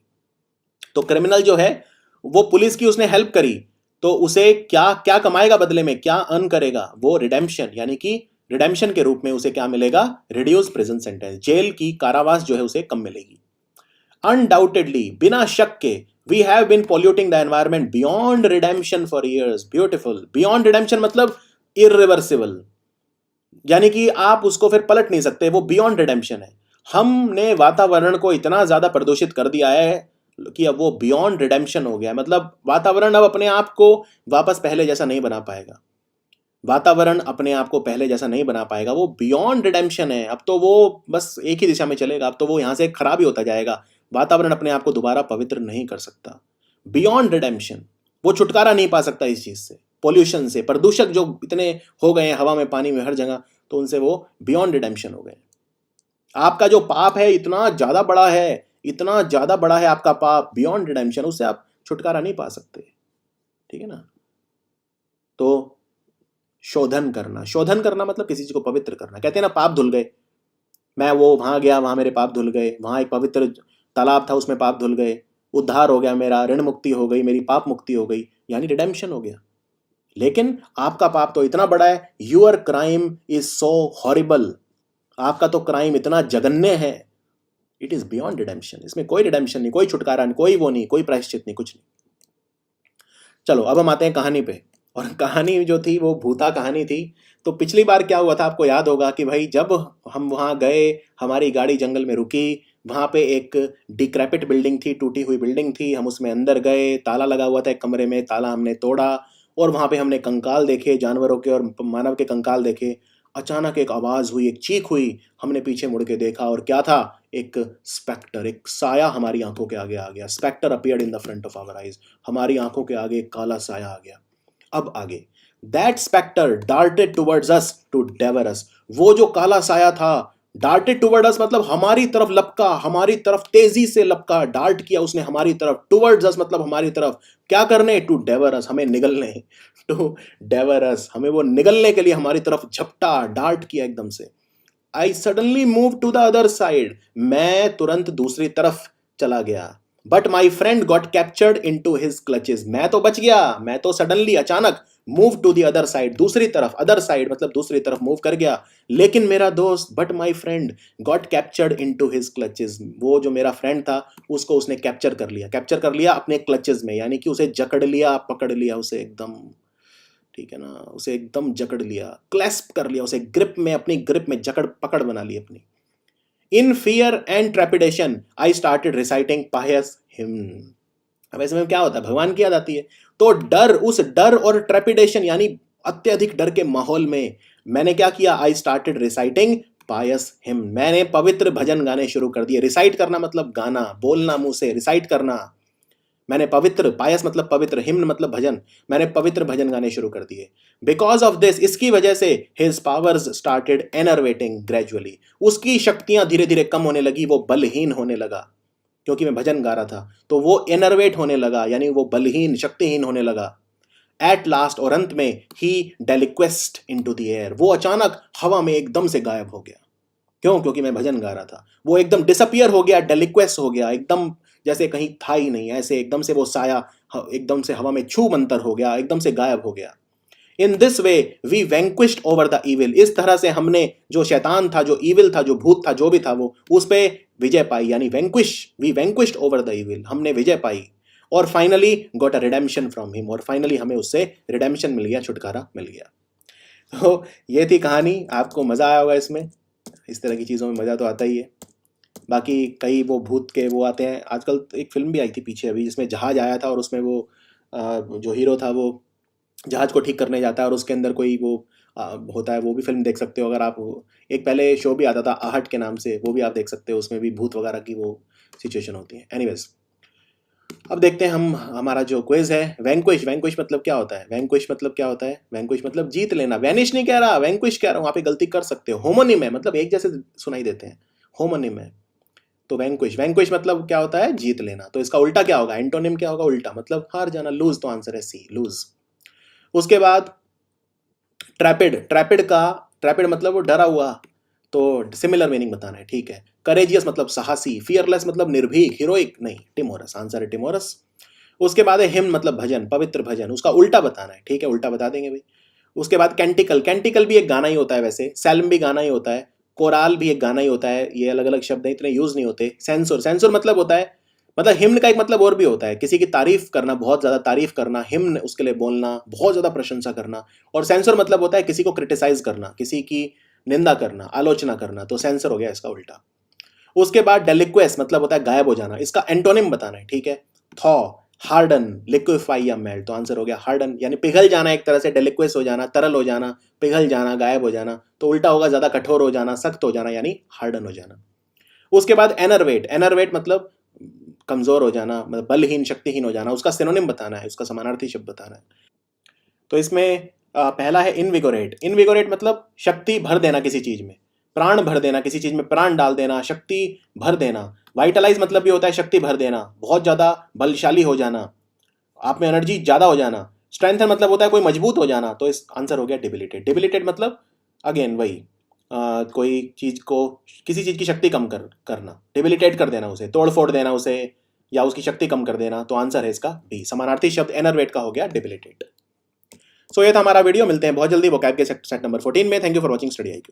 तो क्रिमिनल जो है वो पुलिस की उसने हेल्प करी, तो उसे क्या क्या कमाएगा बदले में, क्या अर्न करेगा, वो रिडेम्पशन, यानी कि रिडेम्पशन के रूप में उसे क्या मिलेगा, रिड्यूस प्रिजन सेंटेंस, जेल की कारावास जो है उसे कम मिलेगी। अनडाउटेडली, बिना शक के, we have been polluting the environment beyond redemption for years. Beautiful. Beyond redemption मतलब इरिवर्सिबल, यानी कि आप उसको फिर पलट नहीं सकते, वो बियॉन्ड रिडेम्पशन है। हमने वातावरण को इतना ज्यादा प्रदूषित कर दिया है कि अब वो बियॉन्ड रिडेम्पशन हो गया, मतलब वातावरण अब अपने आप को वापस पहले जैसा नहीं बना पाएगा, वातावरण अपने आप को पहले जैसा नहीं बना पाएगा, वो बियॉन्ड रिडेम्पशन है। अब तो वो बस एक ही दिशा में चलेगा, अब तो वो यहां से खराब ही होता जाएगा, वातावरण अपने आप को दोबारा पवित्र नहीं कर सकता। बियॉन्ड रिडेम्पशन, वो छुटकारा नहीं पा सकता इस चीज से, पोल्यूशन से, प्रदूषक जो इतने हो गए हैं हवा में, पानी में, हर जगह, तो उनसे वो बियॉन्ड रिडेम्पशन हो गए। आपका जो पाप है इतना ज्यादा बड़ा है, इतना ज्यादा बड़ा है आपका पाप, बियॉन्ड रिडेम्पशन, उससे आप छुटकारा नहीं पा सकते, ठीक है ना। तो शोधन करना, शोधन करना मतलब किसी चीज को पवित्र करना। कहते हैं ना पाप धुल गए, मैं वो वहां गया, वहां मेरे पाप धुल गए, वहां एक पवित्र तालाब था उसमें पाप धुल गए, उद्धार हो गया मेरा, ऋण मुक्ति हो गई मेरी, पाप मुक्ति हो गई, यानी रिडेम्पशन हो गया। लेकिन आपका पाप तो इतना बड़ा है, your crime is so horrible, आपका तो क्राइम इतना जघन्य है, इट इज बियॉन्ड रिडेम्पशन, इसमें कोई रिडेम्पशन नहीं, कोई छुटकारा नहीं, कोई वो नहीं, कोई प्रायश्चित नहीं, कुछ नहीं। चलो अब हम आते हैं कहानी पे, और कहानी जो थी वो भूता कहानी थी। तो पिछली बार क्या हुआ था आपको याद होगा कि भाई जब हम वहां गए, हमारी गाड़ी जंगल में रुकी, वहां पे एक डिक्रैपिट बिल्डिंग थी, टूटी हुई बिल्डिंग थी, हम उसमें अंदर गए, ताला लगा हुआ था एक कमरे में, ताला हमने तोड़ा, और वहां पे हमने कंकाल देखे, जानवरों के और मानव के कंकाल देखे। अचानक एक आवाज हुई, एक चीख हुई, हमने पीछे मुड़ के देखा, और क्या था, एक स्पेक्टर, एक साया हमारी आंखों के आगे आ गया। Spectre appeared in the front of our eyes, हमारी आंखों के आगे एक काला साया आ गया। अब आगे, that spectre darted towards us to devour us, वो जो काला साया था, डार्टेड टुवर्ड अस मतलब हमारी तरफ लपका, हमारी तरफ तेजी से लपका, डार्ट किया उसने हमारी तरफ, टुवर्ड्स अस मतलब हमारी तरफ, क्या करने, टू डेवर अस, हमें निगलने, टू डेवर अस, हमें वो निगलने के लिए हमारी तरफ झपटा, डार्ट किया एकदम से। I suddenly move to the other side, मैं तुरंत दूसरी तरफ चला गया। But my friend got captured into his clutches, मैं तो बच गया, मैं तो सडनली अचानक move to the other side, दूसरी तरफ, अदर साइड मतलब दूसरी तरफ मूव कर गया। लेकिन मेरा दोस्त, but my friend got captured into his clutches, वो जो मेरा फ्रेंड था उसको उसने कैप्चर कर लिया, कैप्चर कर लिया अपने क्लचेज में, यानी कि उसे जकड़ लिया, पकड़ लिया उसे एकदम, ठीक है ना, उसे एकदम जकड़ लिया, क्लैस्प कर लिया उसे, ग्रिप में, अपनी ग्रिप में जकड़ पकड़ बना ली अपनी। In fear and trepidation I started reciting pious hymn. अब ऐसे में क्या होता है, भगवान की याद आती है, तो डर, उस डर और ट्रेपिडेशन यानी अत्यधिक डर के माहौल में मैंने क्या किया, I started reciting pious hymn, मैंने पवित्र भजन गाने शुरू कर दिए। रिसाइट करना मतलब गाना, बोलना मुंह से, रिसाइट करना, मैंने पवित्र, पायस मतलब पवित्र, हिम्न मतलब भजन, मैंने पवित्र भजन गाने शुरू कर दिए। बिकॉज ऑफ दिस, इसकी वजह से, हिज पावर्स स्टार्टेड एनर्वेटिंग ग्रेजुअली, उसकी शक्तियां धीरे धीरे कम होने लगी, वो बलहीन होने लगा, क्योंकि मैं भजन गा रहा था, तो वो एनर्वेट होने लगा, यानी वो बलहीन, शक्तिहीन होने लगा। एट लास्ट, और अंत में ही डेलिक्वेस्ट इनटू द एयर, वो अचानक हवा में एकदम से गायब हो गया। क्यों? क्योंकि मैं भजन गा रहा था। वो एकदम डिसअपियर हो गया, डेलिक्वेस्ट हो गया, एकदम जैसे कहीं था ही नहीं, ऐसे एकदम से वो साया एकदम से हवा में छू मंतर हो गया, एकदम से गायब हो गया। In this way we vanquished over the evil, इस तरह से हमने जो शैतान था, जो इविल था, जो भूत था, जो भी था, वो उस पे विजय पाई, यानी we vanquished over the evil, हमने विजय पाई। और finally got a redemption from him, और फाइनली हमें उससे रिडेम्पशन मिल गया, छुटकारा मिल गया। तो ये थी कहानी। आपको मजा आया होगा इसमें, इस तरह की चीज़ों में मज़ा तो आता ही है। बाकी कई वो भूत के वो आते हैं, आजकल तो एक फिल्म भी आई थी पीछे अभी, जिसमें जहाज आया था और उसमें वो जो हीरो था वो जहाज को ठीक करने जाता है और उसके अंदर कोई वो होता है, वो भी फिल्म देख सकते हो अगर आप। एक पहले शो भी आता था आहट के नाम से, वो भी आप देख सकते हो, उसमें भी भूत वगैरह की वो सिचुएशन होती है। एनीवेज, अब देखते हैं हम हमारा जो क्विज है। वैंक्विश, वैंक्विश मतलब क्या होता है? वैंक्विश मतलब क्या होता है? वैंक्विश मतलब जीत लेना। वैनिश नहीं कह रहा, वैंक्विश कह रहा हूँ, आप गलती कर सकते हो। होमोनिम है, मतलब एक जैसे सुनाई देते हैं, होमोनिम है। तो वैंक्विश, वैंक्विश मतलब क्या होता है? जीत लेना। तो इसका उल्टा क्या होगा? एंटोनिम क्या होगा? उल्टा, मतलब हार जाना, लूज। तो आंसर है सी, लूज। उसके बाद ट्रैपिड, ट्रैपिड मतलब वो डरा हुआ, तो सिमिलर मीनिंग बताना है, ठीक है। करेजियस मतलब साहसी, फियरलेस मतलब निर्भीक, हीरोइक नहीं, टिमोरस, आंसर है टिमोरस। उसके बाद है हिम्न मतलब भजन, पवित्र भजन, उसका उल्टा बताना है, ठीक है, उल्टा बता देंगे भाई। उसके बाद कैंटिकल, कैंटिकल भी एक गाना ही होता है वैसे, सैल्म भी गाना ही होता है, कोराल भी एक गाना ही होता है, ये अलग अलग शब्द हैं, इतने यूज नहीं होते। सेंसुर, सेंसुर मतलब होता है, मतलब हिम्न का एक मतलब और भी होता है, किसी की तारीफ करना, बहुत ज्यादा तारीफ करना, हिम्न उसके लिए बोलना, बहुत ज्यादा प्रशंसा करना। और सेंसर मतलब होता है किसी को क्रिटिसाइज करना, किसी की निंदा करना, आलोचना करना, तो सेंसर हो गया इसका उल्टा। उसके बाद डेलिक्वेस मतलब होता है गायब हो जाना, इसका एंटोनिम बताना है, ठीक है। थॉ, हार्डन, लिक्विफाई या मेल्ट, तो आंसर हो गया हार्डन, यानी पिघल जाना, एक तरह से डेलिक्वेस हो जाना, तरल हो जाना, पिघल जाना, गायब हो जाना। तो उल्टा होगा ज्यादा कठोर हो जाना, सख्त हो जाना, यानी हार्डन हो जाना। उसके बाद एनरवेट, एनरवेट मतलब कमजोर हो जाना, मतलब बलहीन, शक्तिहीन हो जाना, उसका सिनोनिम बताना है, उसका समानार्थी शब्द बताना है। तो इसमें पहला है इनविगोरेट, इनविगोरेट मतलब शक्ति भर देना किसी चीज में, प्राण भर देना, किसी चीज में प्राण डाल देना, शक्ति भर देना। वाइटलाइज मतलब भी होता है शक्ति भर देना, बहुत ज्यादा बलशाली हो जाना, आप में एनर्जी ज्यादा हो जाना। स्ट्रेंथन मतलब होता है कोई मजबूत हो जाना, तो इस आंसर हो गया डिबिलिटेट। डिबिलिटेट मतलब अगेन वही, कोई चीज को, किसी चीज की शक्ति कम करना, डिबिलिटेट कर देना, उसे तोड़ फोड़ देना उसे, या उसकी शक्ति कम कर देना। तो आंसर है इसका बी, समानार्थी शब्द एनरवेट का हो गया डिबिलिटेट। सो ये था हमारा वीडियो, मिलते हैं बहुत जल्दी वोकैब के सेट नंबर 14 में। Thank you for watching study IQ।